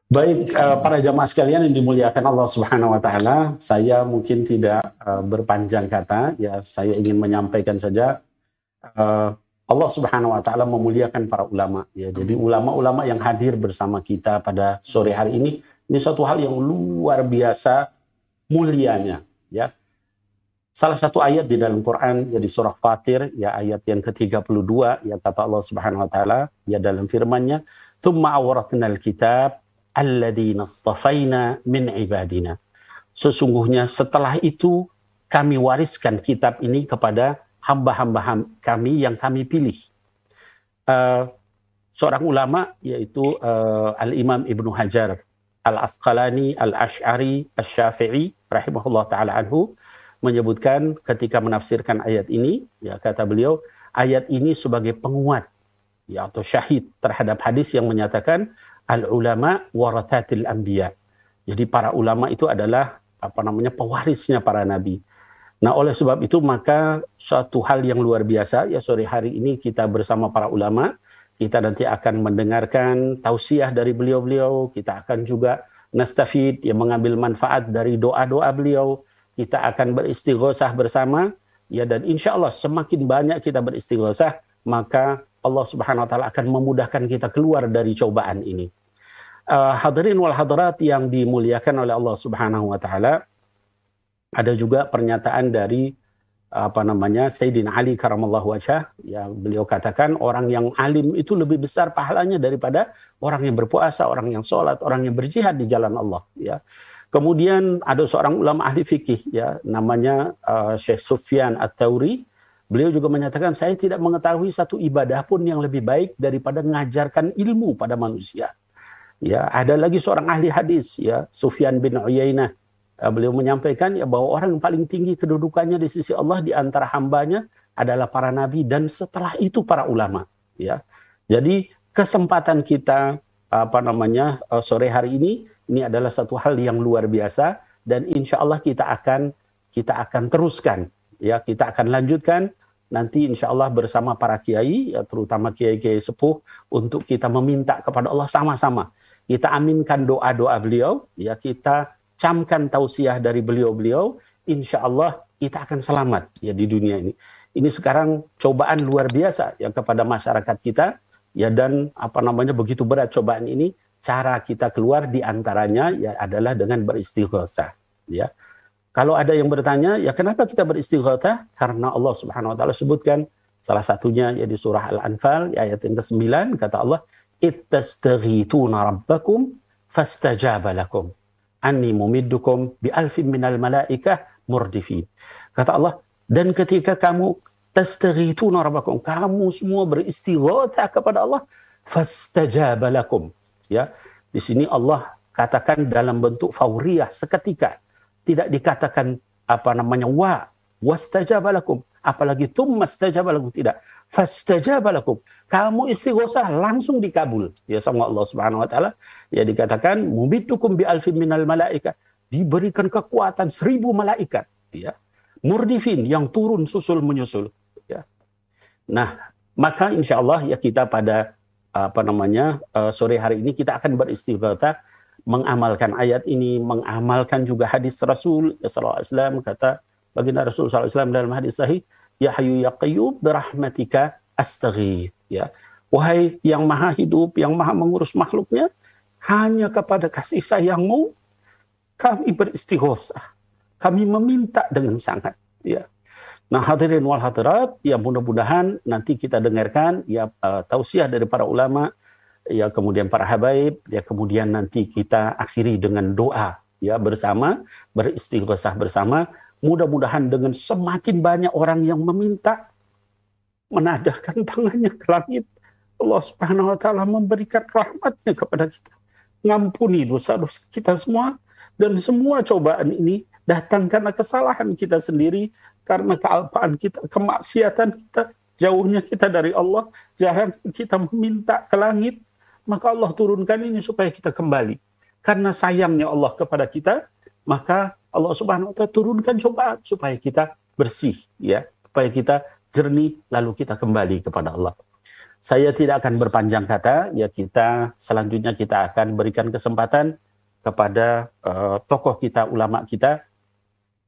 Baik, para jamaah sekalian yang dimuliakan Allah Subhanahu wa Ta'ala, saya mungkin tidak berpanjang kata, ya saya ingin menyampaikan saja. Allah Subhanahu wa Ta'ala memuliakan para ulama, ya. Jadi ulama-ulama yang hadir bersama kita pada sore hari ini suatu hal yang luar biasa mulianya, ya. Salah satu ayat di dalam Quran, ya di surah Fatir, ya ayat yang ke-32, ya kata Allah Subhanahu wa Ta'ala, ya dalam firman-Nya, "Tsumma awratnal kitab alladzina istafaina min ibadina." Sesungguhnya setelah itu kami wariskan kitab ini kepada hamba-hamba kami yang kami pilih. Seorang ulama yaitu Al-Imam Ibnu Hajar Al-Asqalani Al-Ash'ari Asy-Syafi'i rahimahullah ta'ala anhu menyebutkan ketika menafsirkan ayat ini, ya kata beliau, ayat ini sebagai penguat ya atau syahid terhadap hadis yang menyatakan al-ulama warathatil anbiya. Jadi para ulama itu adalah pewarisnya para nabi. Nah, oleh sebab itu maka suatu hal yang luar biasa, ya sore hari ini kita bersama para ulama, kita nanti akan mendengarkan tausiah dari beliau-beliau, kita akan juga nastafid, ya mengambil manfaat dari doa-doa beliau, kita akan beristighosah bersama, ya dan insya Allah semakin banyak kita beristighosah, maka Allah Subhanahu wa Ta'ala akan memudahkan kita keluar dari cobaan ini. Hadirin wal hadirat yang dimuliakan oleh Allah Subhanahu wa Ta'ala, ada juga pernyataan dari Sayyidina Ali karamallahu wajhah, yang beliau katakan orang yang alim itu lebih besar pahalanya daripada orang yang berpuasa, orang yang sholat, orang yang berjihad di jalan Allah, ya. Kemudian ada seorang ulama ahli fikih, ya namanya Syekh Sufyan Ats-Tsauri. Beliau juga menyatakan, saya tidak mengetahui satu ibadah pun yang lebih baik daripada mengajarkan ilmu pada manusia. Ya, ada lagi seorang ahli hadis, ya Sufyan bin Uyainah. Beliau menyampaikan ya bahwa orang yang paling tinggi kedudukannya di sisi Allah di antara hambanya adalah para nabi dan setelah itu para ulama, ya. Jadi kesempatan kita sore hari ini adalah satu hal yang luar biasa dan insya Allah kita akan teruskan, ya kita akan lanjutkan nanti insya Allah bersama para kiai, ya terutama kiai-kiai sepuh, untuk kita meminta kepada Allah sama-sama. Kita aminkan doa-doa beliau, ya kita camkan tausiah dari beliau-beliau, insya Allah kita akan selamat ya di dunia ini. Ini sekarang cobaan luar biasa yang kepada masyarakat kita, ya dan begitu berat cobaan ini, cara kita keluar di antaranya ya adalah dengan beristighosah, ya. Kalau ada yang bertanya, ya kenapa kita beristighosah? Karena Allah Subhanahu wa Ta'ala sebutkan salah satunya ya di surah Al-Anfal ya, ayat yang ke-9, kata Allah, "Ittastaghithuna rabbakum fastajaba lakum. Anni mumiddukum bi alfin minal malaikah murdifin." Kata Allah, dan ketika kamu tastaghithuna rabbakum, kamu semua beristighatsah kepada Allah, fastajaba lakum. Ya, di sini Allah katakan dalam bentuk fauriyah, seketika. Tidak dikatakan wastajaba lakum, apalagi tsummastajaba lakum, tidak. Fastajaba lakum. Kamu istighosah langsung dikabul ya sama Allah Subhanahu wa Ta'ala. Ya dikatakan mubiddukum bi alfin minal malaika, diberikan kekuatan 1000 malaikat, ya. Murdifin, yang turun susul menyusul, ya. Nah, maka insya Allah ya kita pada sore hari ini kita akan beristighosah, mengamalkan ayat ini, mengamalkan juga hadis Rasul sallallahu alaihi wasallam. Kata baginda Rasul sallallahu alaihi wasallam dalam hadis sahih, ya hayyu ya qayyum birahmatika astaghith, ya. Wahai yang maha hidup, yang maha mengurus makhluknya, hanya kepada kasih sayangmu kami beristighosah, kami meminta dengan sangat, ya. Nah, hadirin wal hadirat, ya mudah-mudahan nanti kita dengarkan ya tausiah dari para ulama, ya kemudian para habaib, ya kemudian nanti kita akhiri dengan doa ya bersama, beristighosah bersama. Mudah-mudahan dengan semakin banyak orang yang meminta, menadahkan tangannya ke langit, Allah Subhanahu wa taala memberikan rahmatnya kepada kita, ngampuni dosa-dosa kita semua, dan semua cobaan ini datang karena kesalahan kita sendiri, karena kealpaan kita, kemaksiatan kita, jauhnya kita dari Allah, jarang kita meminta ke langit, maka Allah turunkan ini supaya kita kembali. Karena sayangnya Allah kepada kita, maka Allah Subhanahu wa taala turunkan cobaan supaya kita bersih, ya, supaya kita jernih, lalu kita kembali kepada Allah. Saya tidak akan berpanjang kata, ya selanjutnya kita akan berikan kesempatan kepada tokoh kita, ulama kita.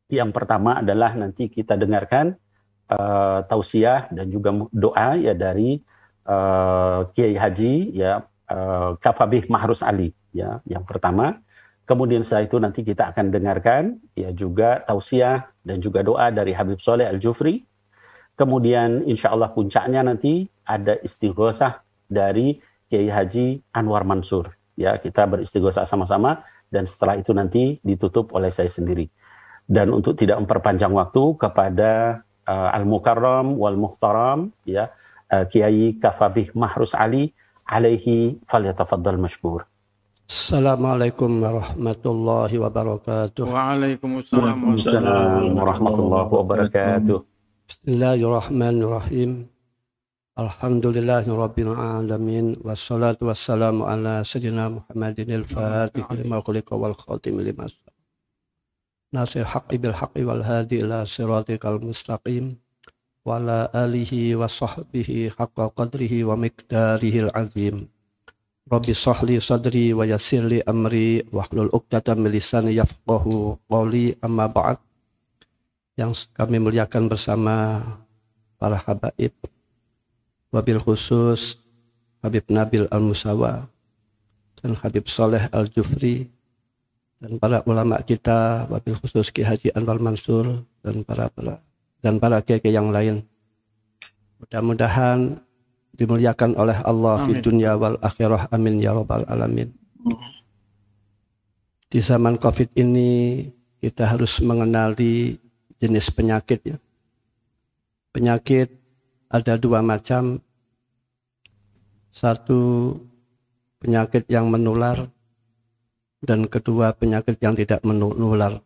Yang pertama adalah nanti kita dengarkan tausiah dan juga doa ya dari Kiai Haji ya Kafabih Mahrus Ali ya yang pertama. Kemudian setelah itu nanti kita akan dengarkan ya juga tausiah dan juga doa dari Habib Soleh Al-Jufri. Kemudian insya Allah puncaknya nanti ada istighosah dari Kiai Haji Anwar Mansur. Ya, kita beristighosah sama-sama dan setelah itu nanti ditutup oleh saya sendiri. Dan untuk tidak memperpanjang waktu kepada Al-Mukarram wal Muhtaram ya Kiai Kafabih Mahrus Ali alaihi falyatafaddal mashkur. Assalamualaikum warahmatullahi wabarakatuh. Waalaikumsalam warahmatullahi wabarakatuh. Bismillahirrahmanirrahim. Alhamdulillahirabbil alamin wassalatu wassalamu ala sayyidina Muhammadin al-Fatih lima khuliqa wal khatim lima nasir haqqi bil haqqi wal hadi ila siratikal mustaqim wa ala alihi wa sahbihi haqqa qadrihi wa miqdarihil azim. Rabbi shrahli sadri wa yassirli amri wahlul 'uqdatam min lisani yafqahu qawli, amma ba'd. Yang kami muliakan bersama para habaib, wabil khusus Habib Nabil Al-Musawa dan Habib Soleh Al-Jufri dan para ulama kita, wabil khusus Ki Haji Anwar Mansur dan para kiai yang lain. Mudah-mudahan dimuliakan oleh Allah di dunia wal akhirah, amin ya rabbal alamin. Di zaman Covid ini kita harus mengenali jenis penyakit ya. Penyakit ada dua macam. Satu penyakit yang menular dan kedua penyakit yang tidak menular.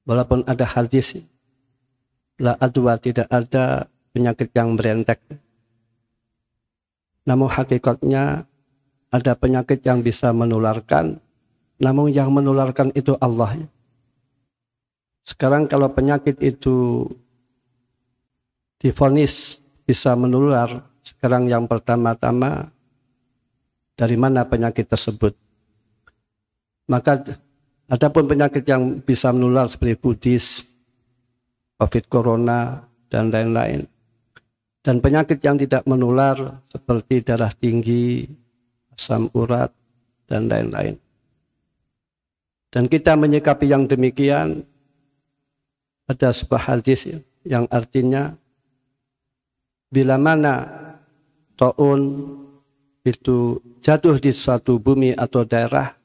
Walaupun ada hadis la adwa, tidak ada penyakit yang berentek. Namun hakikatnya ada penyakit yang bisa menularkan, namun yang menularkan itu Allah. Sekarang kalau penyakit itu divonis bisa menular, sekarang yang pertama-tama dari mana penyakit tersebut? Maka adapun penyakit yang bisa menular seperti kudis, COVID corona dan lain-lain. Dan penyakit yang tidak menular seperti darah tinggi, asam urat dan lain-lain. Dan kita menyikapi yang demikian, ada sebuah hadis yang artinya bila mana taun itu jatuh di suatu bumi atau daerah,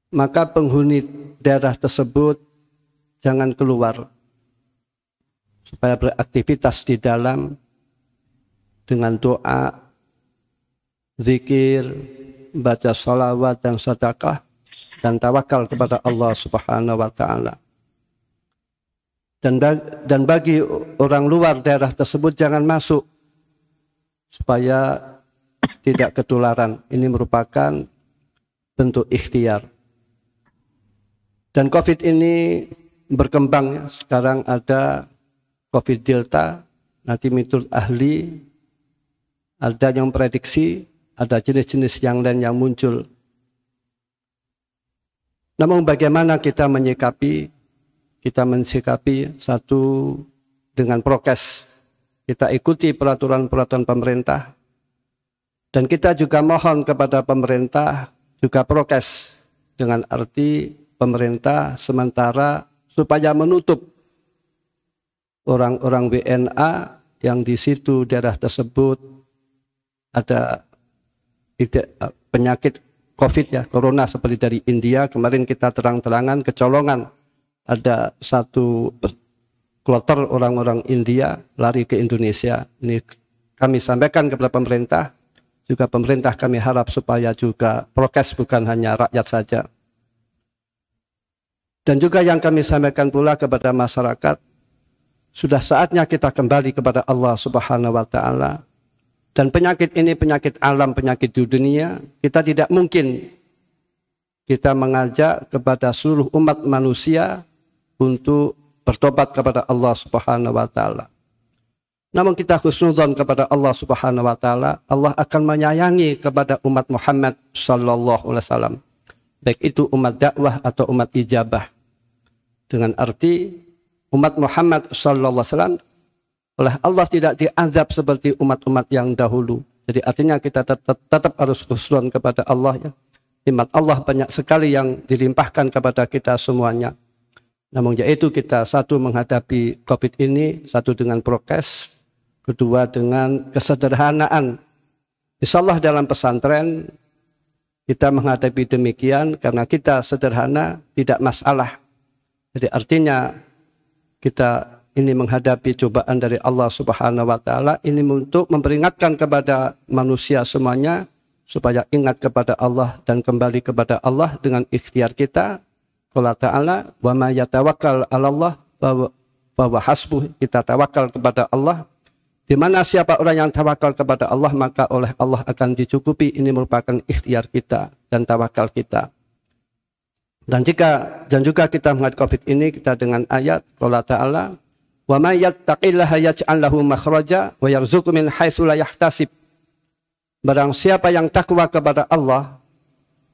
maka penghuni daerah tersebut jangan keluar supaya beraktivitas di dalam dengan doa, zikir, baca sholawat dan sedekah dan tawakal kepada Allah Subhanahu wa taala. Dan bagi orang luar daerah tersebut jangan masuk supaya tidak ketularan. Ini merupakan bentuk ikhtiar. Dan COVID ini berkembang. Sekarang ada COVID Delta. Nanti menurut ahli ada yang prediksi ada jenis-jenis yang lain yang muncul. Namun bagaimana kita menyikapi? Kita mensikapi satu dengan prokes. Kita ikuti peraturan-peraturan pemerintah. Dan kita juga mohon kepada pemerintah juga prokes. Dengan arti pemerintah sementara supaya menutup orang-orang WNA yang di situ daerah tersebut ada penyakit COVID ya, corona seperti dari India. Kemarin kita terang-terangan kecolongan ada satu kloter orang-orang India lari ke Indonesia. Ini kami sampaikan kepada pemerintah, juga pemerintah kami harap supaya juga prokes bukan hanya rakyat saja. Dan juga yang kami sampaikan pula kepada masyarakat, sudah saatnya kita kembali kepada Allah Subhanahu wa Ta'ala. Dan penyakit ini penyakit alam, penyakit di dunia. Kita tidak mungkin kita mengajak kepada seluruh umat manusia untuk bertobat kepada Allah Subhanahu wa Ta'ala. Namun kita husnudzon kepada Allah Subhanahu wa Ta'ala, Allah akan menyayangi kepada umat Muhammad sallallahu alaihi wasallam. Baik itu umat dakwah atau umat ijabah. Dengan arti umat Muhammad sallallahu alaihi wasallam oleh Allah tidak diazab seperti umat-umat yang dahulu. Jadi artinya kita tetap harus husnuzon kepada Allah ya. Nikmat Allah banyak sekali yang dilimpahkan kepada kita semuanya. Namun yaitu kita satu menghadapi COVID ini, satu dengan prokes, kedua dengan kesederhanaan. Insyaallah dalam pesantren kita menghadapi demikian karena kita sederhana, tidak masalah. Jadi artinya kita ini menghadapi cobaan dari Allah Subhanahu wa Ta'ala ini untuk memperingatkan kepada manusia semuanya supaya ingat kepada Allah dan kembali kepada Allah dengan ikhtiar kita. Qala ta'ala wa ma yatawakkal 'alallah fa huwa hasbuh. Kita tawakal kepada Allah. Di mana siapa orang yang tawakal kepada Allah maka oleh Allah akan dicukupi. Ini merupakan ikhtiar kita dan tawakal kita. Dan juga kita melihat COVID ini kita dengan ayat qala ta'ala wa may yattaqillaha yaj'al lahu makhraja wa yarzuqhu min haitsu la yahtasib. Barang siapa yang takwa kepada Allah,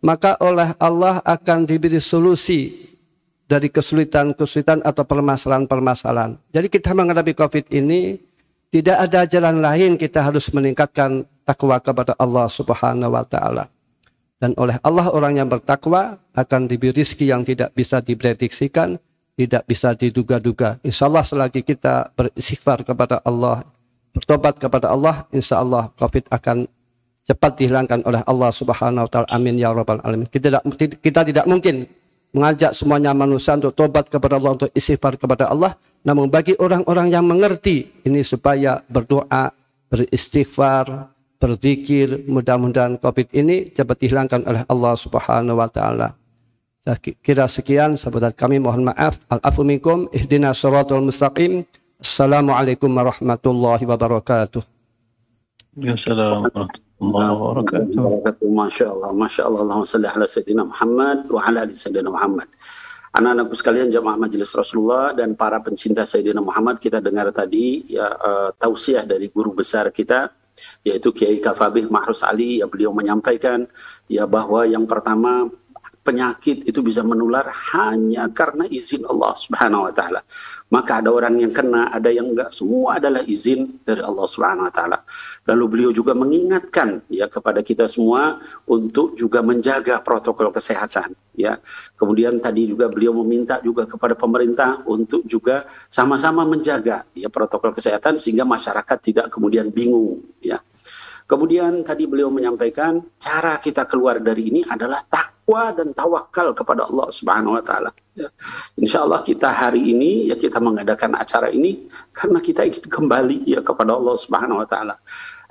maka oleh Allah akan diberi solusi dari kesulitan-kesulitan atau permasalahan-permasalahan. Jadi kita menghadapi COVID ini tidak ada jalan lain, kita harus meningkatkan takwa kepada Allah Subhanahu wa Ta'ala. Dan oleh Allah orang yang bertakwa akan diberi rezeki yang tidak bisa diprediksikan, tidak bisa diduga-duga. Insya Allah selagi kita beristighfar kepada Allah, bertobat kepada Allah, insya Allah COVID akan cepat dihilangkan oleh Allah Subhanahu wa Ta'ala. Amin ya rabbal alamin. Kita tidak mungkin mengajak semuanya manusia untuk tobat kepada Allah, untuk istighfar kepada Allah. Namun bagi orang-orang yang mengerti ini supaya berdoa, beristighfar, berzikir, mudah-mudahan COVID ini cepat dihilangkan oleh Allah Subhanahu wa Ta'ala. Saya kira sekian, sahabat kami, mohon maaf. Al-afu minkum, ihdinas shiratal mustaqim. Assalamualaikum warahmatullahi wabarakatuh. Assalamualaikum warahmatullahi wabarakatuh. Masya Allah, Masya Allah. Allahumma salli ala Sayyidina Muhammad wa ala ali Sayyidina Muhammad. Anak-anakku sekalian, jamaah majelis Rasulullah dan para pencinta Sayyidina Muhammad, kita dengar tadi ya tausiah dari guru besar kita, yaitu Kiai Kafabih Mahrus Ali, ya beliau menyampaikan ya bahwa yang pertama penyakit itu bisa menular hanya karena izin Allah Subhanahu wa Ta'ala. Maka ada orang yang kena, ada yang enggak, semua adalah izin dari Allah Subhanahu wa Ta'ala. Lalu beliau juga mengingatkan ya kepada kita semua untuk juga menjaga protokol kesehatan ya. Kemudian tadi juga beliau meminta juga kepada pemerintah untuk juga sama-sama menjaga ya protokol kesehatan sehingga masyarakat tidak kemudian bingung ya. Kemudian tadi beliau menyampaikan cara kita keluar dari ini adalah takwa dan tawakal kepada Allah Subhanahu wa Ta'ala. Ya. Insya Allah kita hari ini ya kita mengadakan acara ini karena kita ingin kembali ya kepada Allah Subhanahu wa Ta'ala.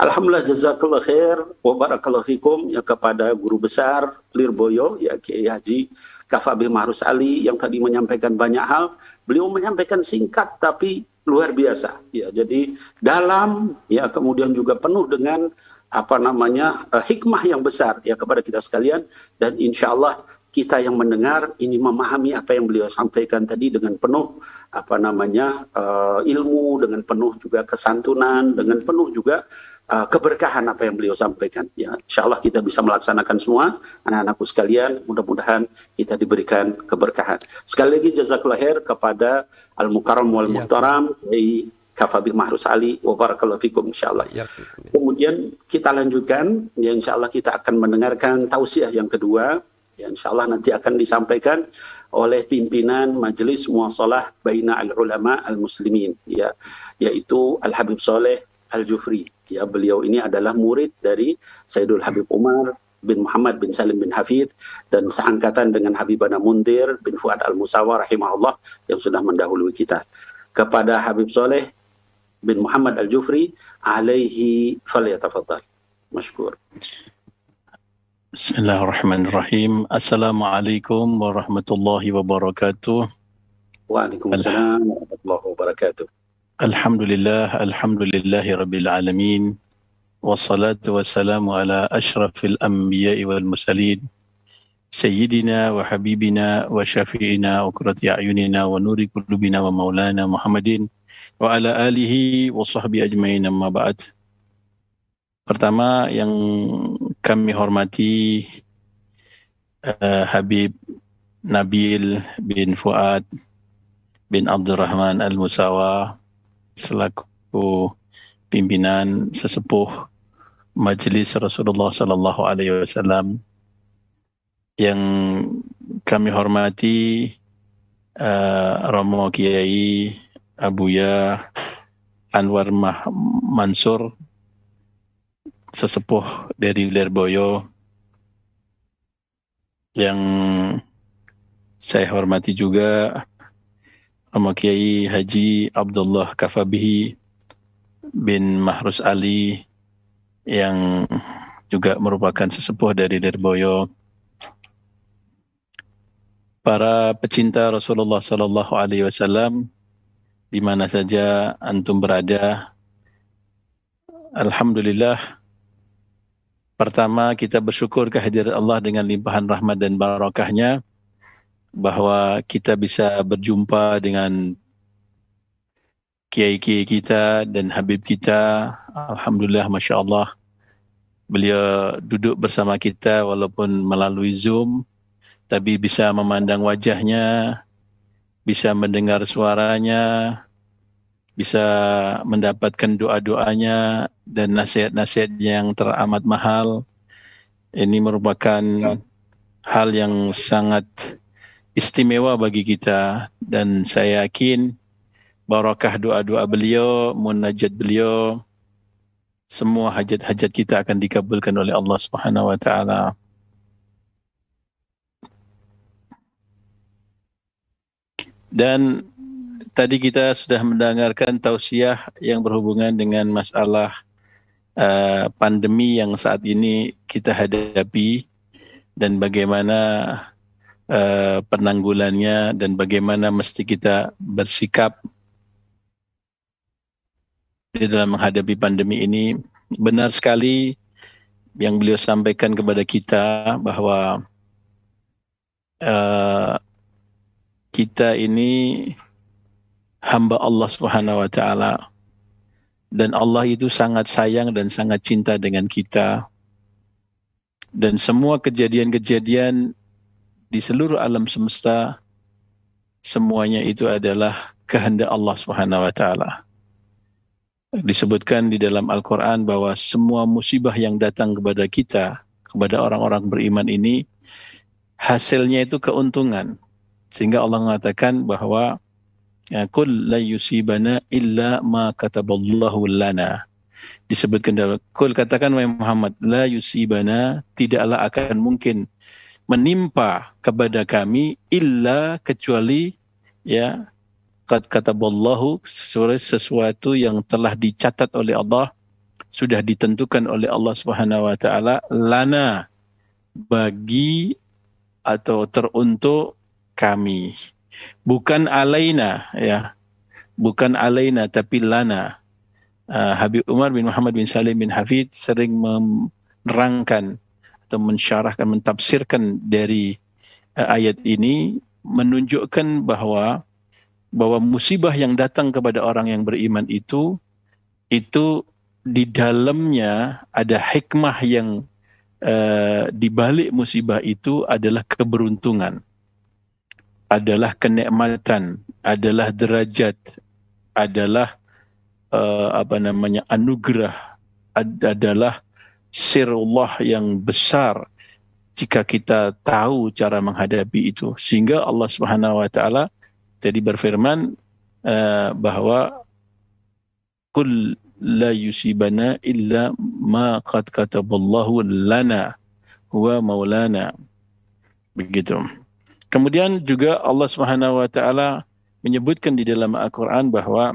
Alhamdulillah, jazakallah khair wa barakallahu fikum ya kepada guru besar Lirboyo ya Kiai Haji Kafabih Mahrus Ali yang tadi menyampaikan banyak hal. Beliau menyampaikan singkat tapi luar biasa ya, jadi dalam ya, kemudian juga penuh dengan hikmah yang besar ya kepada kita sekalian. Dan insya Allah kita yang mendengar ini memahami apa yang beliau sampaikan tadi dengan penuh ilmu, dengan penuh juga kesantunan, dengan penuh juga keberkahan apa yang beliau sampaikan ya. Insya Allah kita bisa melaksanakan semua, anak-anakku sekalian, mudah-mudahan kita diberikan keberkahan. Sekali lagi jazakallahu khair kepada Al-Mukarram wal Muhtaram dari Kafabih Mahrus Ali wa barakallahu fikum insyaallah. Kemudian kita lanjutkan ya, insyaallah kita akan mendengarkan tausiah yang kedua ya, insyaallah nanti akan disampaikan oleh pimpinan Majelis Muwasalah Baina Al-Ulama Al-Muslimin ya, yaitu Al-Habib Saleh Al-Jufri. Ya, beliau ini adalah murid dari Sayyidul Habib Umar bin Muhammad bin Salim bin Hafid dan seangkatan dengan Habibana Mundir bin Fuad Al-Musawa rahimahullah yang sudah mendahului kita. Kepada Habib Soleh bin Muhammad Al-Jufri alaihi falyatafaddal. Mashkur. Bismillahirrahmanirrahim. Assalamualaikum warahmatullahi wabarakatuh. Waalaikumsalam warahmatullahi wabarakatuh. Alhamdulillahi rabbil alamin. Wassalatu wassalamu ala ashrafil anbiya'i wal mursalin. Sayyidina wa habibina wa syafi'ina wa qurrati a'yunina wa nuri qulubina wa maulana Muhammadin wa ala alihi wa sahbihi ajmain, amma ba'd. Pertama yang kami hormati Habib Nabil bin Fuad bin Abdurrahman Al-Musawa selaku pimpinan sesepuh Majelis Rasulullah Sallallahu Alaihi Wasallam, yang kami hormati Romo Kiai Abuya Anwar Mansur, sesepuh dari Lirboyo, yang saya hormati juga Romo Kiai Haji Abdullah Kafabihi bin Mahrus Ali, yang juga merupakan sesepuh dari Lirboyo. Para pecinta Rasulullah Sallallahu Alaihi Wasallam, di mana saja antum berada, alhamdulillah. Pertama, kita bersyukur kehadirat Allah dengan limpahan rahmat dan barakahnya, bahwa kita bisa berjumpa dengan kiai-kiai kita dan habib kita. Alhamdulillah, Masya Allah, beliau duduk bersama kita walaupun melalui Zoom, tapi bisa memandang wajahnya, bisa mendengar suaranya, bisa mendapatkan doa-doanya dan nasihat-nasihat yang teramat mahal. Ini merupakan hal yang sangat istimewa bagi kita, dan saya yakin barakah doa-doa beliau, munajat beliau, semua hajat-hajat kita akan dikabulkan oleh Allah Subhanahu wa taala. Dan tadi kita sudah mendengarkan tausiah yang berhubungan dengan masalah pandemi yang saat ini kita hadapi, dan bagaimana penanggulannya dan bagaimana mesti kita bersikap di dalam menghadapi pandemi ini. Benar sekali yang beliau sampaikan kepada kita, bahwa kita ini hamba Allah Subhanahu wa taala, dan Allah itu sangat sayang dan sangat cinta dengan kita, dan semua kejadian-kejadian di seluruh alam semesta, semuanya itu adalah kehendak Allah Subhanahu wa taala. Disebutkan di dalam Al-Quran bahwa semua musibah yang datang kepada kita, kepada orang-orang beriman ini, hasilnya itu keuntungan. Sehingga Allah mengatakan bahwa Qul la yusibana illa ma kataballahu lana. Disebutkan dalam Qul, katakan wahai Muhammad, la yusibana, tidaklah akan mungkin menimpa kepada kami illa, kecuali ya qad kataballahu, sesuatu yang telah dicatat oleh Allah, sudah ditentukan oleh Allah Subhanahu wa taala, lana, bagi atau teruntuk kami, bukan alaina, ya, bukan alaina tapi lana. Habib Umar bin Muhammad bin Salim bin Hafid sering menerangkan atau mensyarahkan, mentafsirkan dari ayat ini, menunjukkan bahwa musibah yang datang kepada orang yang beriman itu di dalamnya ada hikmah yang di balik musibah itu adalah keberuntungan, adalah kenikmatan, adalah derajat, adalah anugerah, adalah sirullah yang besar jika kita tahu cara menghadapi itu. Sehingga Allah Subhanahu wa taala tadi berfirman bahwa Qul la yusibana illa ma qad kataballahu lana huwa maulana. Begitu. Kemudian juga Allah Subhanahu wa taala menyebutkan di dalam Al-Qur'an bahwa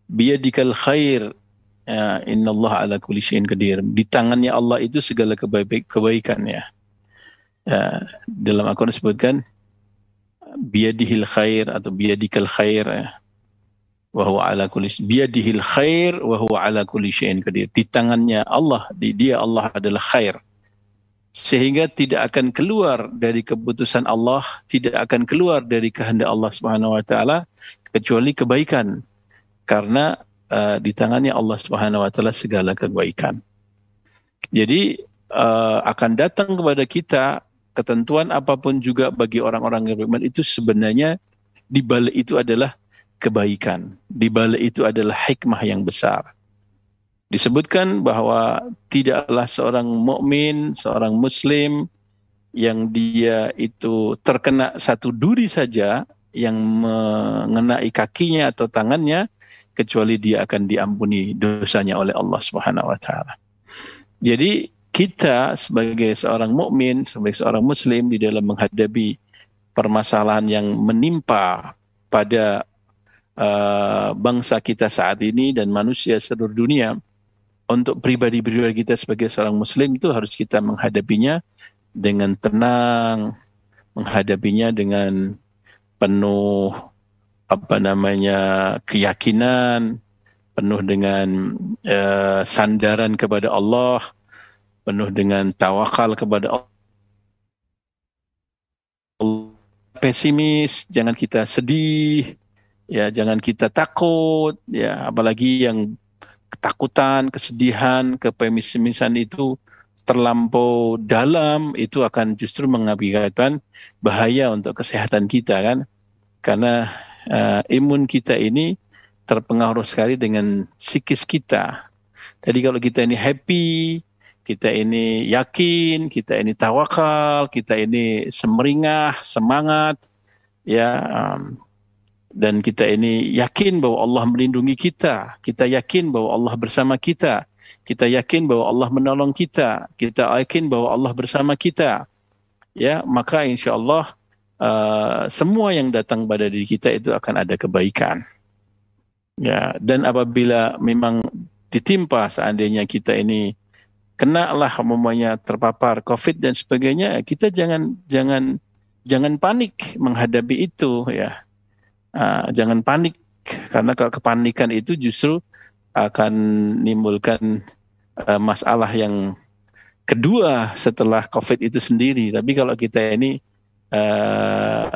biyadikal khair, innallaha ala kulli syai'in qadir. Di tangannya Allah itu segala kebaikan ya. Dalam Al-Qur'an disebutkan biyadihil khair atau biyadikal khair ya. Wa huwa ala kulli biyadihil khair wa huwa ala kulli syai'in qadir. Di tangannya Allah, di dia Allah adalah khair. Sehingga tidak akan keluar dari keputusan Allah, tidak akan keluar dari kehendak Allah Subhanahu wa taala kecuali kebaikan. Karena di tangannya Allah Subhanahu wa taala segala kebaikan. Jadi akan datang kepada kita ketentuan apapun juga bagi orang-orang yang beriman itu sebenarnya di balik itu adalah kebaikan. Di balik itu adalah hikmah yang besar. Disebutkan bahwa tidaklah seorang mukmin, seorang muslim yang dia itu terkena satu duri saja yang mengenai kakinya atau tangannya kecuali dia akan diampuni dosanya oleh Allah Subhanahu wa taala. Jadi kita sebagai seorang mukmin, sebagai seorang muslim di dalam menghadapi permasalahan yang menimpa pada bangsa kita saat ini dan manusia seluruh dunia, untuk pribadi-pribadi kita sebagai seorang muslim itu harus kita menghadapinya dengan tenang, menghadapinya dengan penuh keyakinan, penuh dengan sandaran kepada Allah, penuh dengan tawakal kepada Allah. Pesimis, jangan kita sedih, ya jangan kita takut, ya apalagi yang ketakutan, kesedihan, kepesimisan itu terlampau dalam, itu akan justru mengakibatkan bahaya untuk kesehatan kita kan. Karena imun kita ini terpengaruh sekali dengan psikis kita. Jadi kalau kita ini happy, kita ini yakin, kita ini tawakal, kita ini semeringah, semangat, ya, dan kita ini yakin bahwa Allah melindungi kita, kita yakin bahwa Allah bersama kita yakin bahwa Allah menolong kita yakin bahwa Allah bersama kita, ya maka insya Allah semua yang datang pada diri kita itu akan ada kebaikan. Ya, dan apabila memang ditimpa seandainya kita ini kena lah umumnya terpapar COVID dan sebagainya, kita jangan panik menghadapi itu ya. Jangan panik, karena kalau kepanikan itu justru akan menimbulkan masalah yang kedua setelah COVID itu sendiri. Tapi kalau kita ini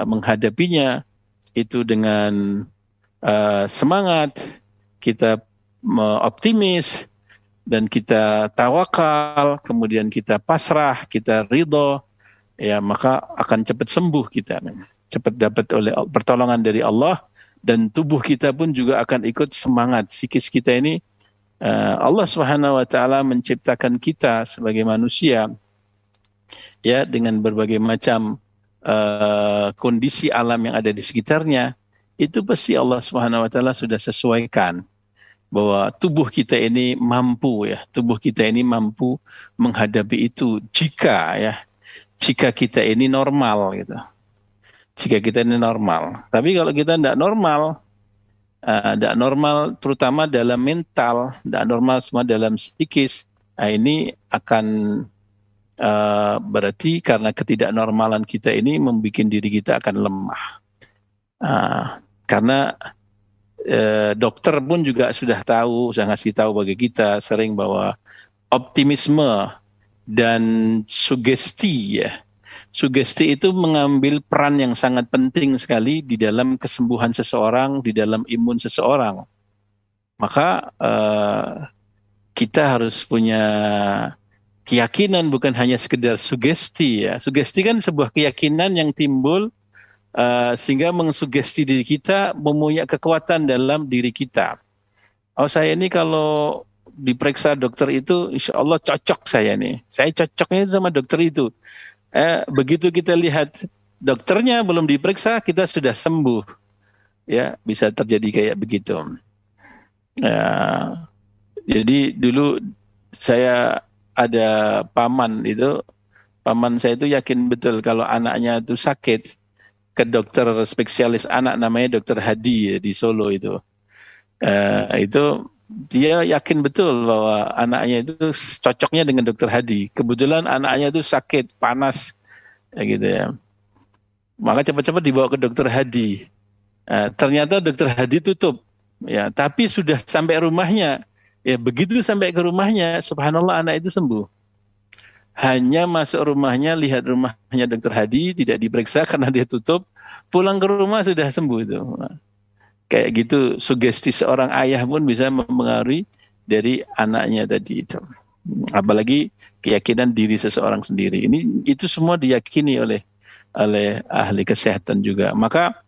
menghadapinya itu dengan semangat, kita optimis, dan kita tawakal, kemudian kita pasrah, kita ridho, ya maka akan cepat sembuh kita. Cepat dapat oleh pertolongan dari Allah, dan tubuh kita pun juga akan ikut semangat. Psikis kita ini Allah Subhanahu wa taala menciptakan kita sebagai manusia ya dengan berbagai macam kondisi alam yang ada di sekitarnya. Itu pasti Allah Subhanahu wa taala sudah sesuaikan bahwa tubuh kita ini mampu ya, tubuh kita ini mampu menghadapi itu jika kita ini normal gitu. Jika kita ini normal. Tapi kalau kita tidak normal terutama dalam mental, tidak normal semua dalam psikis, ini akan berarti karena ketidaknormalan kita ini membuat diri kita akan lemah. Karena dokter pun juga sudah ngasih tahu bagi kita sering bahwa optimisme dan sugesti ya. Sugesti itu mengambil peran yang sangat penting sekali di dalam kesembuhan seseorang, di dalam imun seseorang. Maka kita harus punya keyakinan, bukan hanya sekedar sugesti ya. Sugesti kan sebuah keyakinan yang timbul sehingga mengsugesti diri kita, mempunyai kekuatan dalam diri kita. Oh saya ini kalau diperiksa dokter itu insya Allah cocok saya nih. Saya cocoknya sama dokter itu. Begitu kita lihat dokternya belum diperiksa, kita sudah sembuh. Ya, bisa terjadi kayak begitu. Ya, jadi dulu saya ada paman itu, paman saya itu yakin betul kalau anaknya itu sakit ke dokter spesialis anak namanya Dokter Hadi ya, di Solo itu. Itu dia yakin betul bahwa anaknya itu cocoknya dengan Dokter Hadi. Kebetulan anaknya itu sakit, panas, ya gitu ya. Maka cepat-cepat dibawa ke Dokter Hadi. Ternyata Dokter Hadi tutup, ya. Tapi sudah sampai rumahnya, ya begitu sampai ke rumahnya, subhanallah anak itu sembuh. Hanya masuk rumahnya, lihat rumahnya Dokter Hadi, tidak diperiksa karena dia tutup, pulang ke rumah sudah sembuh itu. Kayak gitu sugesti seorang ayah pun bisa mempengaruhi dari anaknya tadi itu. Apalagi keyakinan diri seseorang sendiri. Itu semua diyakini oleh ahli kesehatan juga. Maka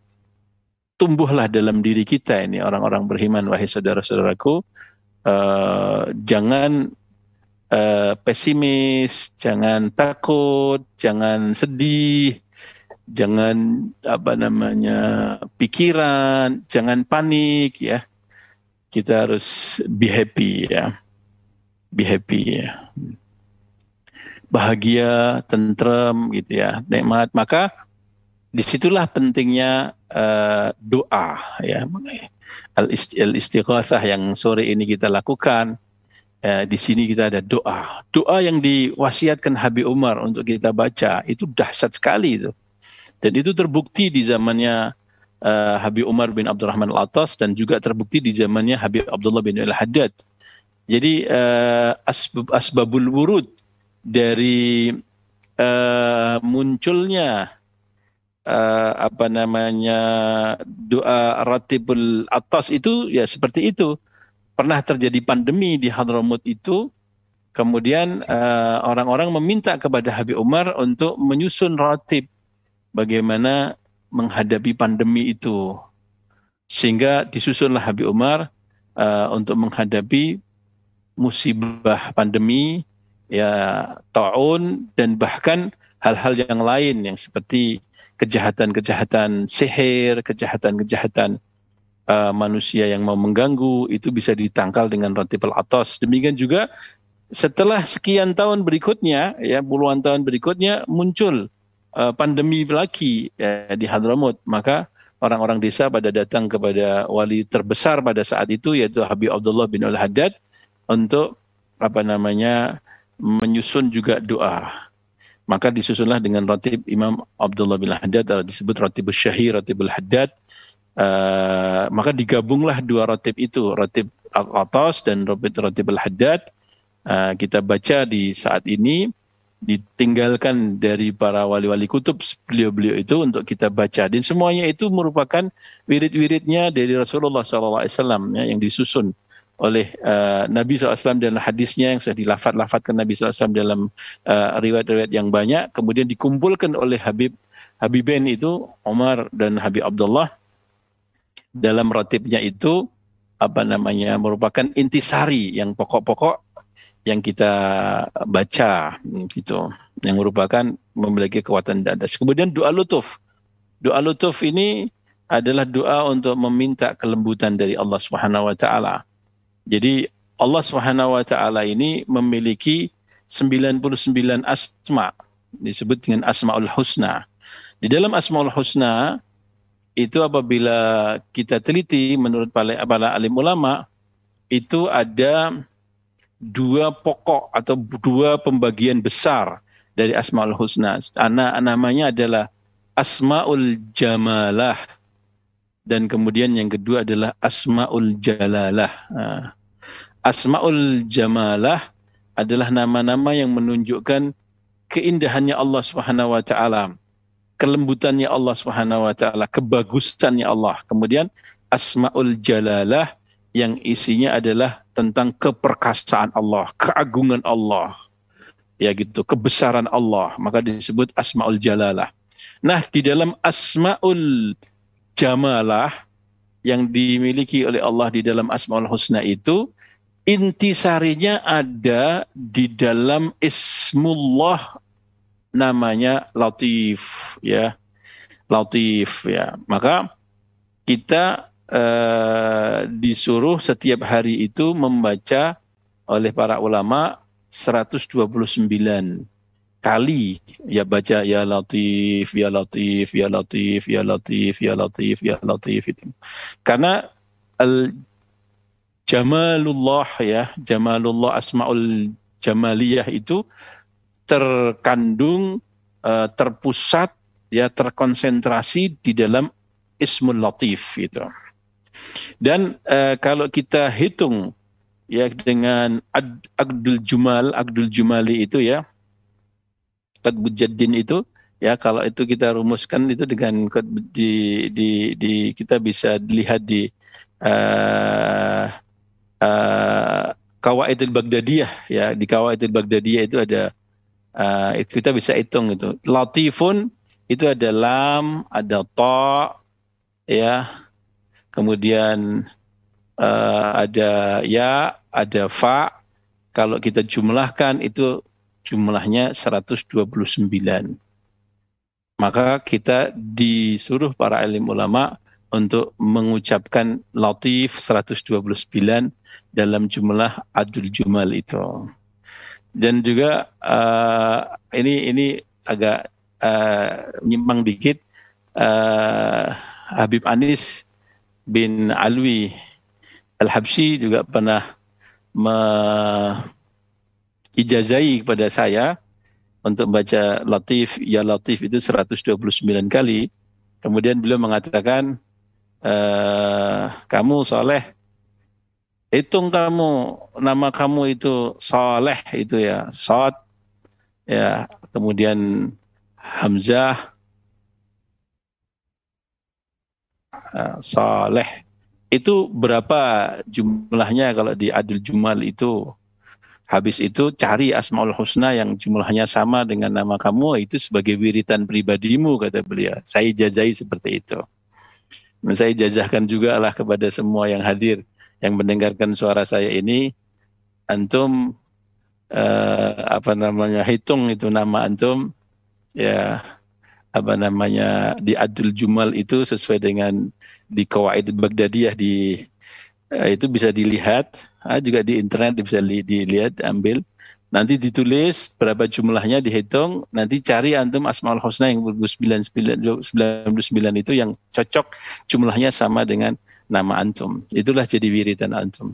tumbuhlah dalam diri kita ini orang-orang beriman, wahai saudara-saudaraku, jangan pesimis, jangan takut, jangan sedih, jangan pikiran, jangan panik ya. Kita harus be happy ya. Be happy ya. Bahagia, tentrem gitu ya, nikmat. Maka disitulah pentingnya doa ya. Al-istighatsah yang sore ini kita lakukan. Di sini kita ada doa. Doa yang diwasiatkan Habib Umar untuk kita baca itu dahsyat sekali itu. Dan itu terbukti di zamannya Habib Umar bin Abdurrahman Al-Attas dan juga terbukti di zamannya Habib Abdullah bin Al-Haddad. Jadi asbabul wurud dari munculnya doa Ratibul Attas itu ya seperti itu. Pernah terjadi pandemi di Hadramut itu, kemudian orang-orang meminta kepada Habib Umar untuk menyusun ratib bagaimana menghadapi pandemi itu, sehingga disusunlah Habib Umar untuk menghadapi musibah pandemi, ya taun dan bahkan hal-hal yang lain yang seperti kejahatan-kejahatan sihir, kejahatan-kejahatan manusia yang mau mengganggu itu bisa ditangkal dengan Ratibul Attas. Demikian juga setelah sekian tahun berikutnya, ya puluhan tahun berikutnya muncul pandemi lagi di Hadramut, maka orang-orang desa pada datang kepada wali terbesar pada saat itu yaitu Habib Abdullah bin Al-Haddad untuk menyusun juga doa. Maka disusunlah dengan ratib Imam Abdullah bin Al-Haddad, disebut Ratibul Syahir, Ratibul Haddad. Maka digabunglah dua ratib itu, Ratib Al-Attas dan Ratibul Haddad. Kita baca di saat ini, ditinggalkan dari para wali-wali kutub beliau-beliau itu untuk kita baca, dan semuanya itu merupakan wirid-wiridnya dari Rasulullah SAW ya, yang disusun oleh Nabi SAW dalam hadisnya yang sudah dilafat-lafatkan Nabi SAW dalam riwayat-riwayat yang banyak, kemudian dikumpulkan oleh Habibain itu Umar dan Habib Abdullah dalam ratibnya itu merupakan intisari yang pokok-pokok yang kita baca gitu, yang merupakan memiliki kekuatan dadas. Kemudian doa lutuf. Doa lutuf ini adalah doa untuk meminta kelembutan dari Allah Subhanahu wa taala. Jadi Allah Subhanahu wa taala ini memiliki 99 asma, disebut dengan Asmaul Husna. Di dalam Asmaul Husna itu apabila kita teliti menurut para alim ulama itu ada dua pokok atau dua pembagian besar dari Asmaul Husna. Namanya adalah Asmaul Jamalah dan kemudian yang kedua adalah Asmaul Jalalah. Asmaul Jamalah adalah nama-nama yang menunjukkan keindahannya Allah Subhanahu wa taala, kelembutannya Allah Subhanahu wa taala, kebagusannya Allah. Kemudian Asmaul Jalalah yang isinya adalah tentang keperkasaan Allah, keagungan Allah. Ya gitu, kebesaran Allah, maka disebut Asmaul Jalalah. Nah, di dalam Asmaul Jamalah yang dimiliki oleh Allah di dalam Asmaul Husna itu intisarinya ada di dalam Ismullah namanya Latif ya. Latif ya. Maka kita disuruh setiap hari itu membaca oleh para ulama 129 kali, ya baca ya Latif, ya Latif, ya Latif, ya Latif, ya Latif, ya Latif itu. Karena Jamalullah ya, Jamalullah Asmaul Jamaliyah itu terkandung, terpusat, ya terkonsentrasi di dalam Ismul Latif itu. Dan kalau kita hitung ya dengan Aqdul Jumali itu ya, Qutbul Jaddin itu ya, kalau itu kita rumuskan itu dengan kita bisa lihat di Qawaidul Baghdadiyah ya, di Qawaidul Baghdadiyah itu ada kita bisa hitung itu. Latifun itu ada lam, ada ta ya, kemudian ada ya, ada fa. Kalau kita jumlahkan itu jumlahnya 129. Maka kita disuruh para alim ulama untuk mengucapkan Latif 129 dalam jumlah Adul Jumal itu. Dan juga ini agak nyimpang dikit, Habib Anis bin Alwi Al-Habsyi juga pernah ijazai kepada saya untuk baca Latif, ya Latif itu 129 kali. Kemudian beliau mengatakan, kamu soleh, hitung kamu, nama kamu itu soleh itu ya, Sod, ya, kemudian Hamzah, soleh. Itu berapa jumlahnya kalau di Adul Jumal itu? Habis itu cari Asmaul Husna yang jumlahnya sama dengan nama kamu, itu sebagai wiritan pribadimu, kata beliau. Saya ijazai seperti itu. Dan saya ijazahkan juga lah kepada semua yang hadir, yang mendengarkan suara saya ini, antum hitung itu nama antum ya, di Adul Jumal itu sesuai dengan di Qawaid Baghdadiyah itu bisa dilihat, juga di internet bisa dilihat, ambil, nanti ditulis berapa jumlahnya, dihitung, nanti cari antum Asmaul Husna yang 99 itu yang cocok jumlahnya sama dengan nama antum. Itulah jadi wiridan antum.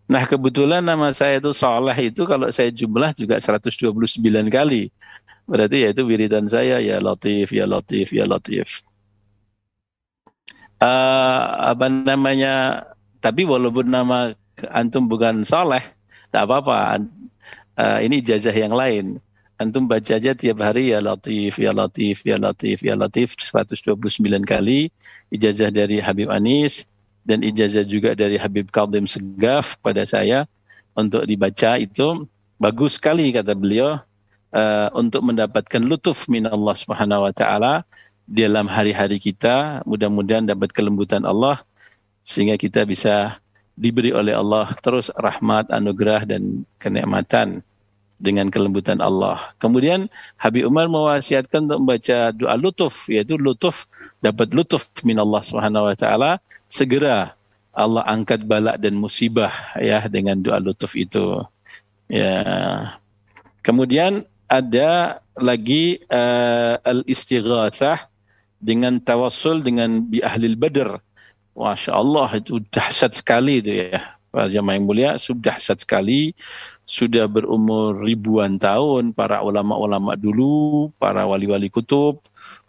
Nah, kebetulan nama saya itu Saleh itu kalau saya jumlah juga 129 kali. Berarti ya itu wiridan saya, ya Latif, ya Latif, ya Latif. Tapi walaupun nama antum bukan Saleh, tak apa-apa. Ini ijazah yang lain. Antum baca aja tiap hari ya Latif, ya Latif, ya Latif, ya Latif 129 kali. Ijazah dari Habib Anis dan ijazah juga dari Habib Qadim Segaf pada saya untuk dibaca itu bagus sekali, kata beliau, untuk mendapatkan lutuf min Allah Subhanahu wa taala dalam hari-hari kita. Mudah-mudahan dapat kelembutan Allah sehingga kita bisa diberi oleh Allah terus rahmat, anugerah dan kenikmatan dengan kelembutan Allah. Kemudian Habib Umar mewasiatkan untuk membaca doa lutuf, yaitu lutuf, dapat lutuf min Allah Subhanahu wa taala, segera Allah angkat balak dan musibah ya dengan doa lutuf itu. Ya. Kemudian ada lagi al-istighatsah dengan tawassul dengan bi ahlil badr. Masya Allah, itu dahsyat sekali itu ya. Para jamaah yang mulia, sudah dahsyat sekali. Sudah berumur ribuan tahun para ulama-ulama dulu, para wali-wali kutub,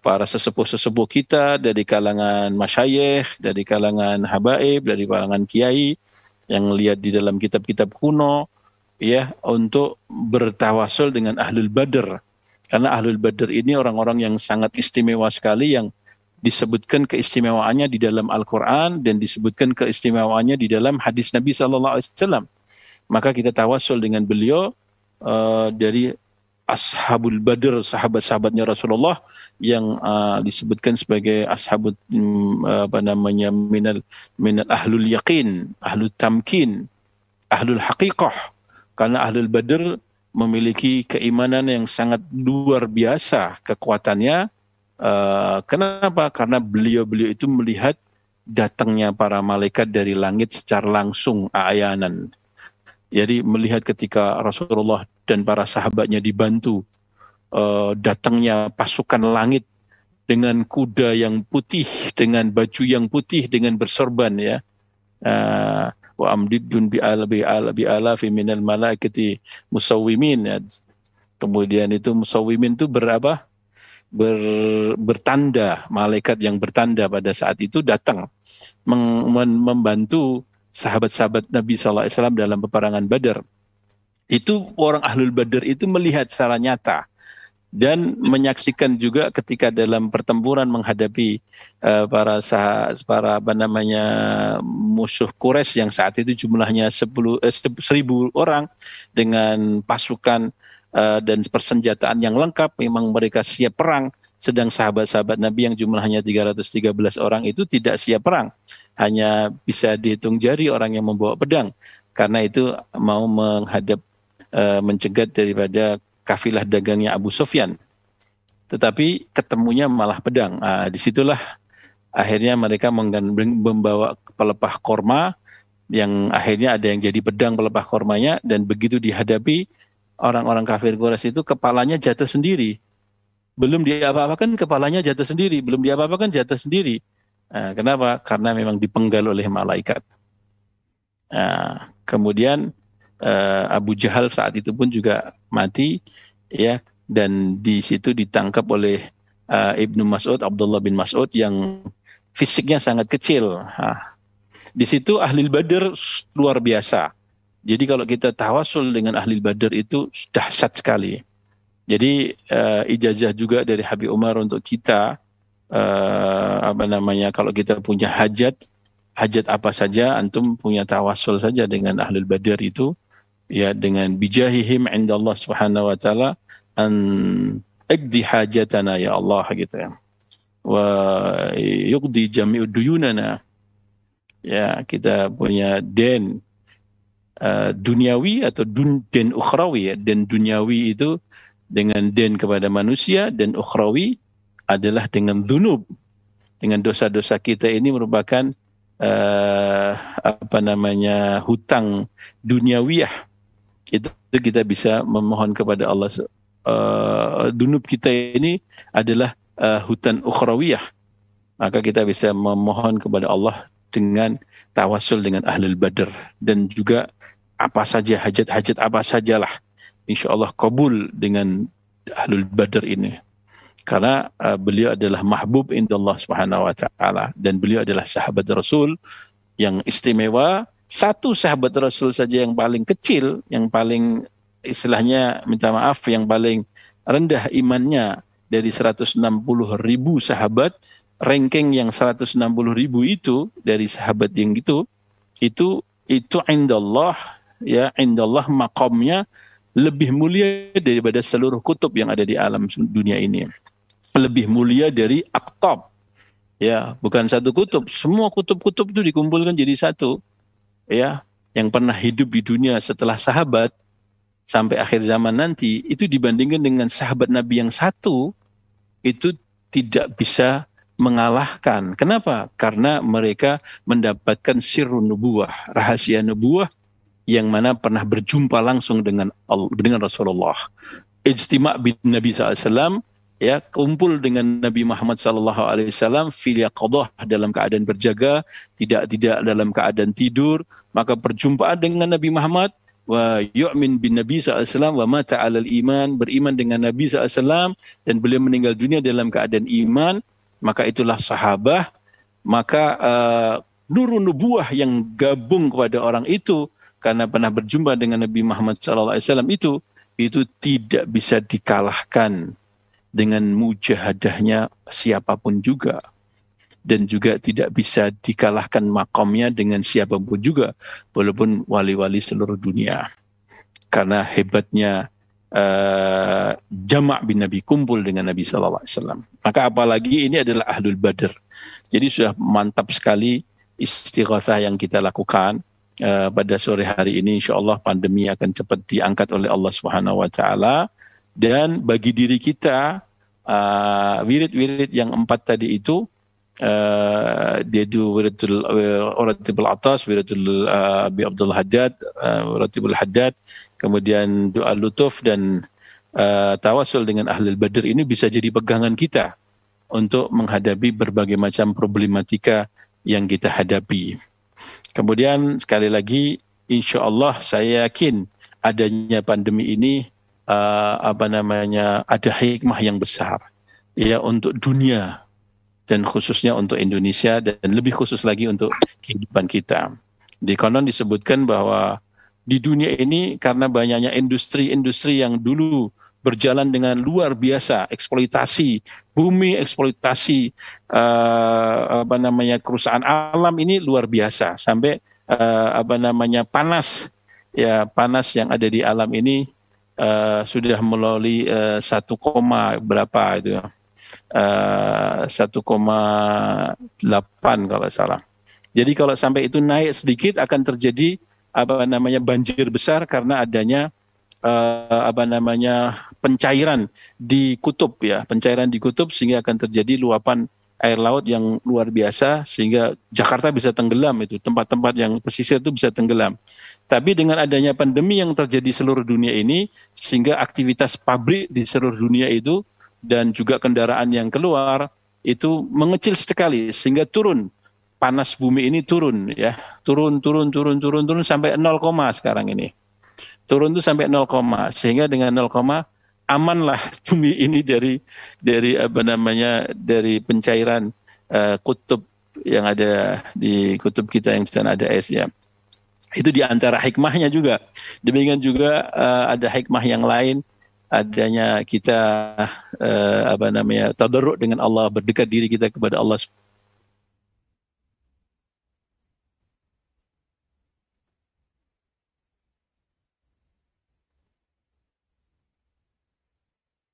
para sesepuh-sesepuh kita dari kalangan masyayikh, dari kalangan habaib, dari kalangan kiai yang lihat di dalam kitab-kitab kuno ya, untuk bertawasul dengan ahlul badr. Karena ahlul badr ini orang-orang yang sangat istimewa sekali, yang disebutkan keistimewaannya di dalam Al-Quran dan disebutkan keistimewaannya di dalam hadis Nabi SAW. Maka kita tawasul dengan beliau dari Ashabul Badr, sahabat-sahabatnya Rasulullah yang disebutkan sebagai ashabut minal ahlul yaqin, ahlul tamkin, ahlul haqiqah. Karena ahlul Badr memiliki keimanan yang sangat luar biasa kekuatannya. Kenapa? Karena beliau-beliau itu melihat datangnya para malaikat dari langit secara langsung ayanan. Jadi melihat ketika Rasulullah dan para sahabatnya dibantu datangnya pasukan langit dengan kuda yang putih, dengan baju yang putih, dengan bersorban ya. Wa amdidun bi alafi minal malaikati musawwimin ya. Kemudian itu musawwimin itu berapa? Bertanda, malaikat yang bertanda pada saat itu datang membantu sahabat-sahabat Nabi SAW dalam peperangan Badar. Itu orang Ahlul Badar itu melihat secara nyata dan menyaksikan juga ketika dalam pertempuran menghadapi para musuh Quraisy yang saat itu jumlahnya 1.000 orang dengan pasukan dan persenjataan yang lengkap, memang mereka siap perang, sedang sahabat-sahabat Nabi yang jumlahnya 313 orang itu tidak siap perang, hanya bisa dihitung jari orang yang membawa pedang, karena itu mau menghadap mencegat daripada kafilah dagangnya Abu Sufyan. Tetapi ketemunya malah pedang. Disitulah akhirnya mereka membawa pelepah korma, yang akhirnya ada yang jadi pedang pelepah kormanya, dan begitu dihadapi orang-orang kafir Quraisy itu kepalanya jatuh sendiri. Belum diapa-apakan kepalanya jatuh sendiri, belum diapa-apakan jatuh sendiri. Kenapa? Karena memang dipenggal oleh malaikat. Kemudian Abu Jahal saat itu pun juga mati ya, dan di situ ditangkap oleh Ibnu Mas'ud, Abdullah bin Mas'ud yang fisiknya sangat kecil. Di situ Ahlul Badar luar biasa. Jadi kalau kita tawasul dengan Ahlul Badar itu dahsyat sekali. Jadi ijazah juga dari Habib Umar untuk kita, kalau kita punya hajat apa saja, antum punya tawasul saja dengan Ahlul Badar itu, ya, dengan bijahihim indallah subhanahu wa ta'ala an iqdi hajatana ya Allah gitu ya, wa yuqdi jami'ud duyunana, ya, kita punya den duniawi atau den ukhrawi ya. Den duniawi itu dengan den kepada manusia, dan ukhrawi adalah dengan dzunub, dengan dosa-dosa kita ini merupakan hutang duniawiyah. Itu kita bisa memohon kepada Allah. Dunub kita ini adalah hutan ukhrawiyah, maka kita bisa memohon kepada Allah dengan tawasul dengan Ahlul Badar, dan juga apa saja hajat-hajat apa sajalah insya Allah kabul dengan Ahlul Badar ini, karena beliau adalah mahbub indallah subhanahu wa ta'ala, dan beliau adalah sahabat Rasul yang istimewa. Satu sahabat Rasul saja yang paling kecil, yang paling istilahnya minta maaf, yang paling rendah imannya dari 160.000 sahabat, ranking yang 160.000 itu dari sahabat yang itu indallah ya, indallah maqamnya lebih mulia daripada seluruh kutub yang ada di alam dunia ini. Lebih mulia dari aktab. Ya, bukan satu kutub, semua kutub-kutub itu dikumpulkan jadi satu. Ya, yang pernah hidup di dunia setelah sahabat sampai akhir zaman nanti, itu dibandingkan dengan sahabat Nabi yang satu, itu tidak bisa mengalahkan. Kenapa? Karena mereka mendapatkan sirrun nubuwah, rahasia nubuwah, yang mana pernah berjumpa langsung dengan Rasulullah. Ijtima' bin Nabi SAW, ya, kumpul dengan Nabi Muhammad SAW fil yaqadah, dalam keadaan berjaga, tidak dalam keadaan tidur. Maka perjumpaan dengan Nabi Muhammad, wa yu'min bin Nabi SAW wa mata 'alal iman, beriman dengan Nabi SAW dan beliau meninggal dunia dalam keadaan iman, maka itulah sahabah. Maka nurun nubuwah yang gabung kepada orang itu karena pernah berjumpa dengan Nabi Muhammad SAW itu tidak bisa dikalahkan dengan mujahadahnya siapapun juga, dan juga tidak bisa dikalahkan makamnya dengan siapapun juga, walaupun wali-wali seluruh dunia, karena hebatnya Jama' bin Nabi, kumpul dengan Nabi SAW. Maka apalagi ini adalah Ahlul Badar, jadi sudah mantap sekali istighatsah yang kita lakukan pada sore hari ini. InsyaAllah pandemi akan cepat diangkat oleh Allah Subhanahu Wa Taala. Dan bagi diri kita, wirid-wirid yang 4 tadi itu dia itu Ratibul Atas, Wiratul Abi Abdul Haddad, Ratibul Haddad, kemudian doa lutuf dan tawasul dengan Ahlul Badr ini bisa jadi pegangan kita untuk menghadapi berbagai macam problematika yang kita hadapi. Kemudian sekali lagi, insya Allah saya yakin adanya pandemi ini ada hikmah yang besar ya untuk dunia dan khususnya untuk Indonesia dan lebih khusus lagi untuk kehidupan kita. Di konon disebutkan bahwa di dunia ini karena banyaknya industri-industri yang dulu berjalan dengan luar biasa, eksploitasi bumi, eksploitasi kerusakan alam ini luar biasa sampai panas yang ada di alam ini sudah melalui 1, berapa itu 1,8 kalau salah. Jadi kalau sampai itu naik sedikit akan terjadi banjir besar karena adanya pencairan di kutub ya, pencairan di kutub sehingga akan terjadi luapan air laut yang luar biasa sehingga Jakarta bisa tenggelam, itu tempat-tempat yang pesisir itu bisa tenggelam. Tapi dengan adanya pandemi yang terjadi seluruh dunia ini sehingga aktivitas pabrik di seluruh dunia itu dan juga kendaraan yang keluar itu mengecil sekali sehingga turun, panas bumi ini turun ya, turun sampai 0, sekarang ini. Turun itu sampai 0, sehingga dengan 0, amanlah bumi ini dari pencairan kutub yang ada di kutub kita yang sedang ada es ya. Itu di antara hikmahnya juga. Demikian juga ada hikmah yang lain, adanya kita tadarruk dengan Allah, berdekat diri kita kepada Allah.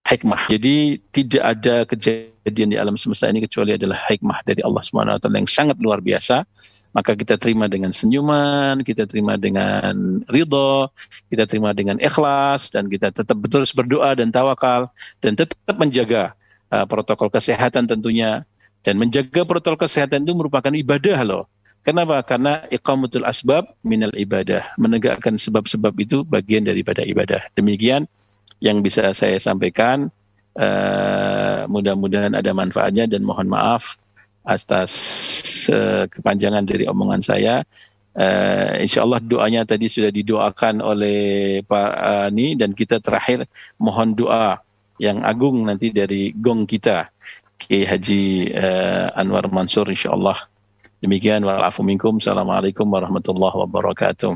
Hikmah. Jadi tidak ada kejadian di alam semesta ini kecuali adalah hikmah dari Allah SWT yang sangat luar biasa. Maka kita terima dengan senyuman, kita terima dengan ridho, kita terima dengan ikhlas, dan kita tetap terus berdoa dan tawakal, dan tetap menjaga protokol kesehatan tentunya. Dan menjaga protokol kesehatan itu merupakan ibadah loh. Kenapa? Karena iqamatul asbab minal ibadah. Menegakkan sebab-sebab itu bagian daripada ibadah. Demikian yang bisa saya sampaikan, mudah-mudahan ada manfaatnya dan mohon maaf atas kepanjangan dari omongan saya. Insya Allah doanya tadi sudah didoakan oleh Pak Ani, dan kita terakhir mohon doa yang agung nanti dari gong kita Kiai Haji Anwar Mansur insya Allah. Demikian, wa'alafu minkum, assalamualaikum warahmatullahi wabarakatuh.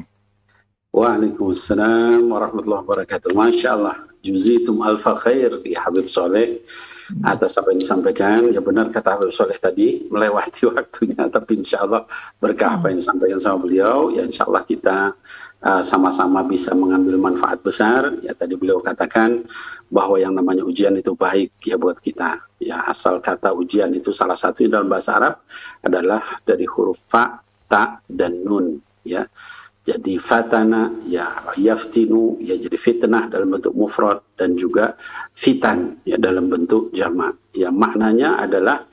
Waalaikumsalam warahmatullahi wabarakatuh. Masya Allah, juzitum alfa khair ya Habib Soleh atas apa yang disampaikan. Ya benar kata Habib Soleh tadi, melewati waktunya, tapi insya Allah berkah apa yang disampaikan sama beliau, ya insya Allah kita sama-sama bisa mengambil manfaat besar. Ya tadi beliau katakan bahwa yang namanya ujian itu baik ya buat kita. Ya asal kata ujian itu salah satu dalam bahasa Arab adalah dari huruf fa, ta, dan nun ya. Jadi fatana ya yaftinu ya jadi fitnah dalam bentuk mufrad, dan juga fitan ya dalam bentuk jamak. Ya maknanya adalah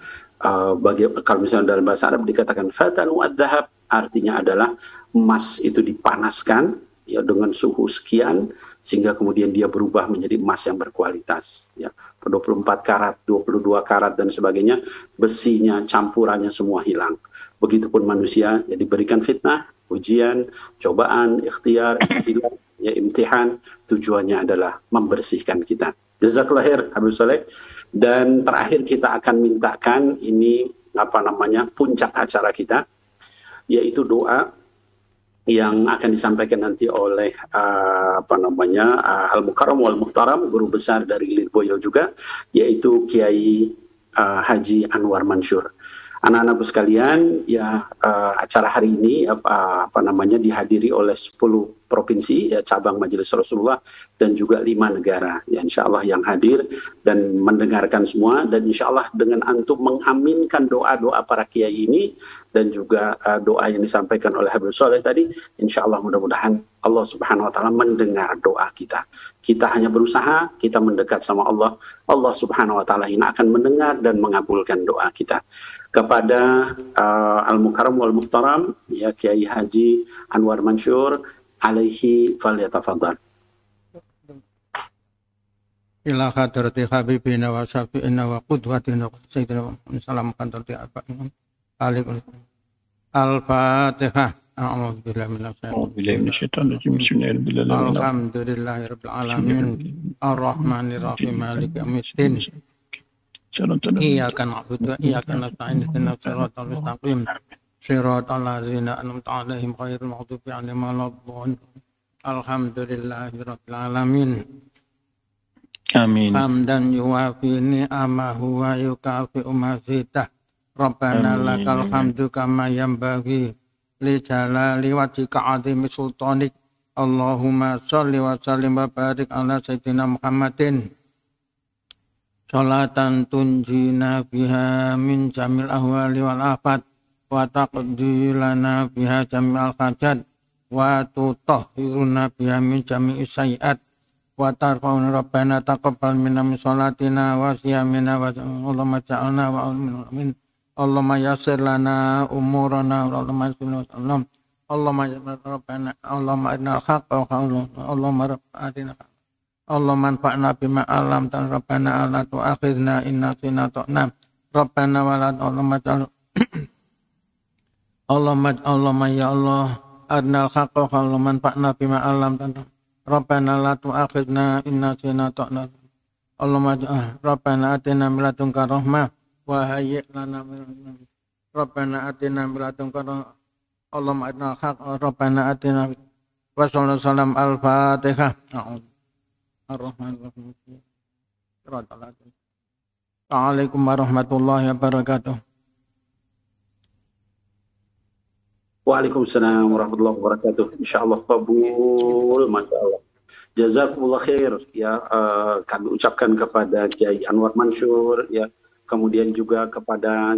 kalau misalnya dalam bahasa Arab dikatakan fatanu ad-dhahab, artinya adalah emas itu dipanaskan ya dengan suhu sekian sehingga kemudian dia berubah menjadi emas yang berkualitas ya, 24 karat, 22 karat dan sebagainya, besinya, campurannya semua hilang. Begitupun manusia ya diberikan fitnah, ujian, cobaan, ikhtiar, ya imtihan, tujuannya adalah membersihkan kita. Jazakallah khair Habib Soleh. Dan terakhir kita akan mintakan ini puncak acara kita, yaitu doa yang akan disampaikan nanti oleh Al-Mukarram wal Muhtaram, guru besar dari Lirboyo juga, yaitu Kiai Haji Anwar Mansur. Anak-anakku sekalian, ya acara hari ini dihadiri oleh 10 provinsi ya, cabang Majelis Rasulullah, dan juga 5 negara ya, insya Allah yang hadir dan mendengarkan semua. Dan insya Allah dengan antum mengaminkan doa-doa para kiai ini dan juga doa yang disampaikan oleh Habib Soleh tadi, insya Allah mudah-mudahan Allah Subhanahu wa Ta'ala mendengar doa kita. Kita hanya berusaha, kita mendekat sama Allah, Allah Subhanahu wa Ta'ala ini akan mendengar dan mengabulkan doa kita. Kepada Al-Mukarram wal Muhtaram ya, Kiai Haji Anwar Mansur alaihi falyatafadhal. Ila hadrati habibina wa syafi'ina wa qudwatina wa sayyidina wa salam kantarti aba'ina Al-Fatihah. A'udzu billahi minasyaitonir rajim. Bismillahirrahmanirrahim. Alhamdulillahirabbil alamin. Arrahmanir rahim. Maliki yaumiddin. Iyyaka na'budu wa iyyaka nasta'in. Ihdinas siratal mustaqim. Shiratal ladzina an'amta 'alaihim ghairil maghdubi 'alaihim waladdallin. Alhamdulillahirabbil alamin. Amin. Hamdan yuwafi ni'amahu wa yukafi'u mazida. Rabbana lakal hamdu kama yanbaghi li jalali wajhika 'azimi sultanik. Allahumma shalli wa sallim wa barik ala sayyidina Muhammadin. Salatan tunjina biha min jamil ahwali wal afat wa taqdi lana biha jami'al hajat wa tutahhiruna biha min jami'is sayyi'at wa tarfa'una rabbana taqabbal minna min sholatina wa siyamina wa Allahumma ja'alna wa amin. Allahumma yassir lana umurana wa Allahumma yassir lana Allahumma rabbana Allahumma arinal haqqa wa Allahumma rabbana Allahumma anfa'na bima 'allamtana rabbana la tu'akhidhna in nasina ta'na rabbana wa la Allahumma ya Allah arinal haqqa wa Allahumma anfa'na bima 'allamtana rabbana la tu'akhidhna in nasina ta'na Allahumma rabbana atina min ladunka rahmah wa hayyi' lana min rabbana atina min ladunka rahmah Allahumma arinal haqqa rabbana atina wa sallallahu al-Fatihah. Ar-Rahmanir-Rahim. Assalamualaikum warahmatullahi wabarakatuh. Waalaikumsalam warahmatullahi wabarakatuh. Insyaallah kabul, masyaallah. Jazakumullah khair ya, kami ucapkan kepada Kiai Anwar Mansur ya, kemudian juga kepada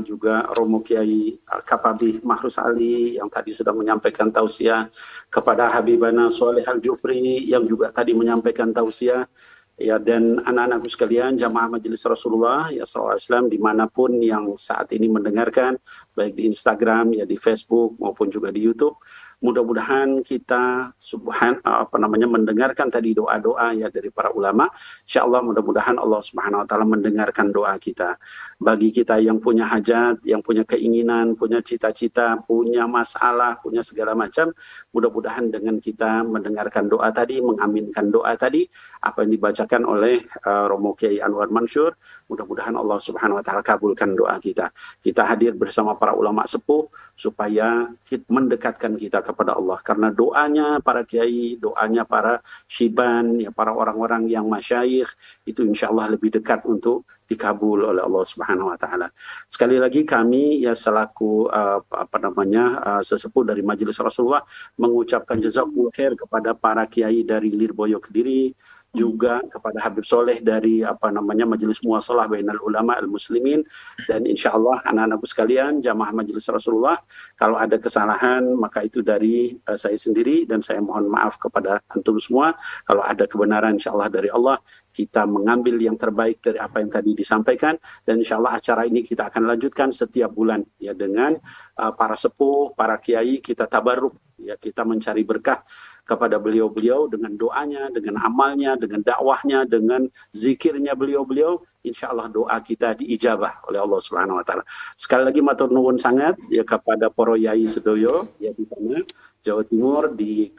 Romo Kiai Kapabih Mahrus Ali yang tadi sudah menyampaikan tausiah, kepada Habibana Soleh Al-Jufri yang juga tadi menyampaikan tausiah ya, dan anak-anakku sekalian jamaah Majelis Rasulullah ya SAW dimanapun yang saat ini mendengarkan, baik di Instagram ya, di Facebook maupun juga di YouTube. Mudah-mudahan kita mendengarkan tadi doa-doa ya dari para ulama. Insyaallah mudah-mudahan Allah Subhanahu wa Ta'ala mendengarkan doa kita. Bagi kita yang punya hajat, yang punya keinginan, punya cita-cita, punya masalah, punya segala macam, mudah-mudahan dengan kita mendengarkan doa tadi, mengaminkan doa tadi, apa yang dibacakan oleh Romo Kiai Anwar Mansur, mudah-mudahan Allah Subhanahu wa Ta'ala kabulkan doa kita. Kita hadir bersama para ulama sepuh supaya mendekatkan kita kepada Allah, karena doanya para kiai, doanya para syiban ya, para orang-orang yang masyayikh itu insya Allah lebih dekat untuk dikabul oleh Allah Subhanahu wa Ta'ala. Sekali lagi kami ya selaku sesepuh dari Majelis Rasulullah mengucapkan jazakumullah khair kepada para kiai dari Lirboyo Kediri, juga kepada Habib Soleh dari Majelis Muwasalah Bainal Ulama Al-Muslimin, dan insya Allah anak-anakku sekalian jamaah Majelis Rasulullah, kalau ada kesalahan maka itu dari saya sendiri dan saya mohon maaf kepada antum semua. Kalau ada kebenaran insya Allah dari Allah, kita mengambil yang terbaik dari apa yang tadi disampaikan, dan insya Allah acara ini kita akan lanjutkan setiap bulan ya, dengan para sepuh, para kiai, kita tabarruk ya, kita mencari berkah kepada beliau-beliau dengan doanya, dengan amalnya, dengan dakwahnya, dengan zikirnya beliau-beliau. Insya Allah doa kita diijabah oleh Allah Subhanahu wa Ta'ala. Sekali lagi matur nuwun sangat ya kepada para yai sedoyo ya di sana Jawa Timur, di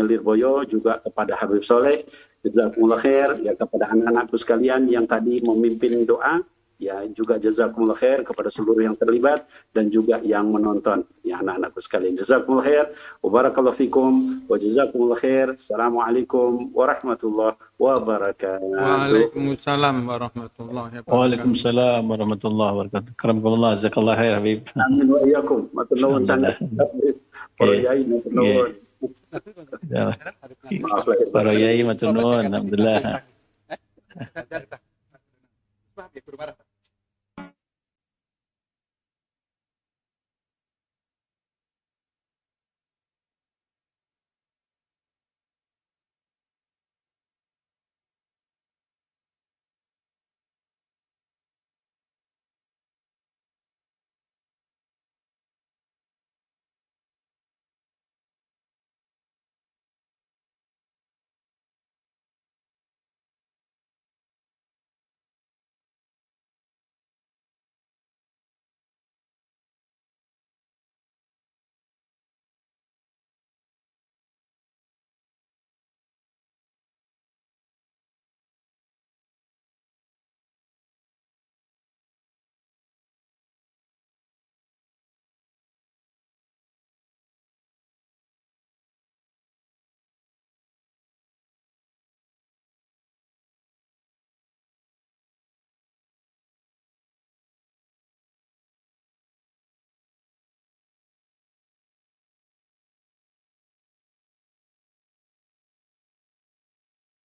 Lirboyo, juga kepada Habib Soleh, jazakumullah khair ya, kepada anak-anakku sekalian yang tadi memimpin doa ya, juga jazakumullah khair kepada seluruh yang terlibat dan juga yang menonton ya, anak-anakku sekalian. Jazakumullah khair wa barakallahu fikum wa jazakumullah khair. Assalamualaikum warahmatullahi wabarakatuh. Waalaikumsalam warahmatullahi wabarakatuh. Waalaikumsalam warahmatullahi wabarakatuh. Karamakumullah, jazakallah khair Habib. Amin wa iyyakum. Matur nuwun sangat. Para yai matur nuwun. Ya. Para yai matur nuwun, alhamdulillah.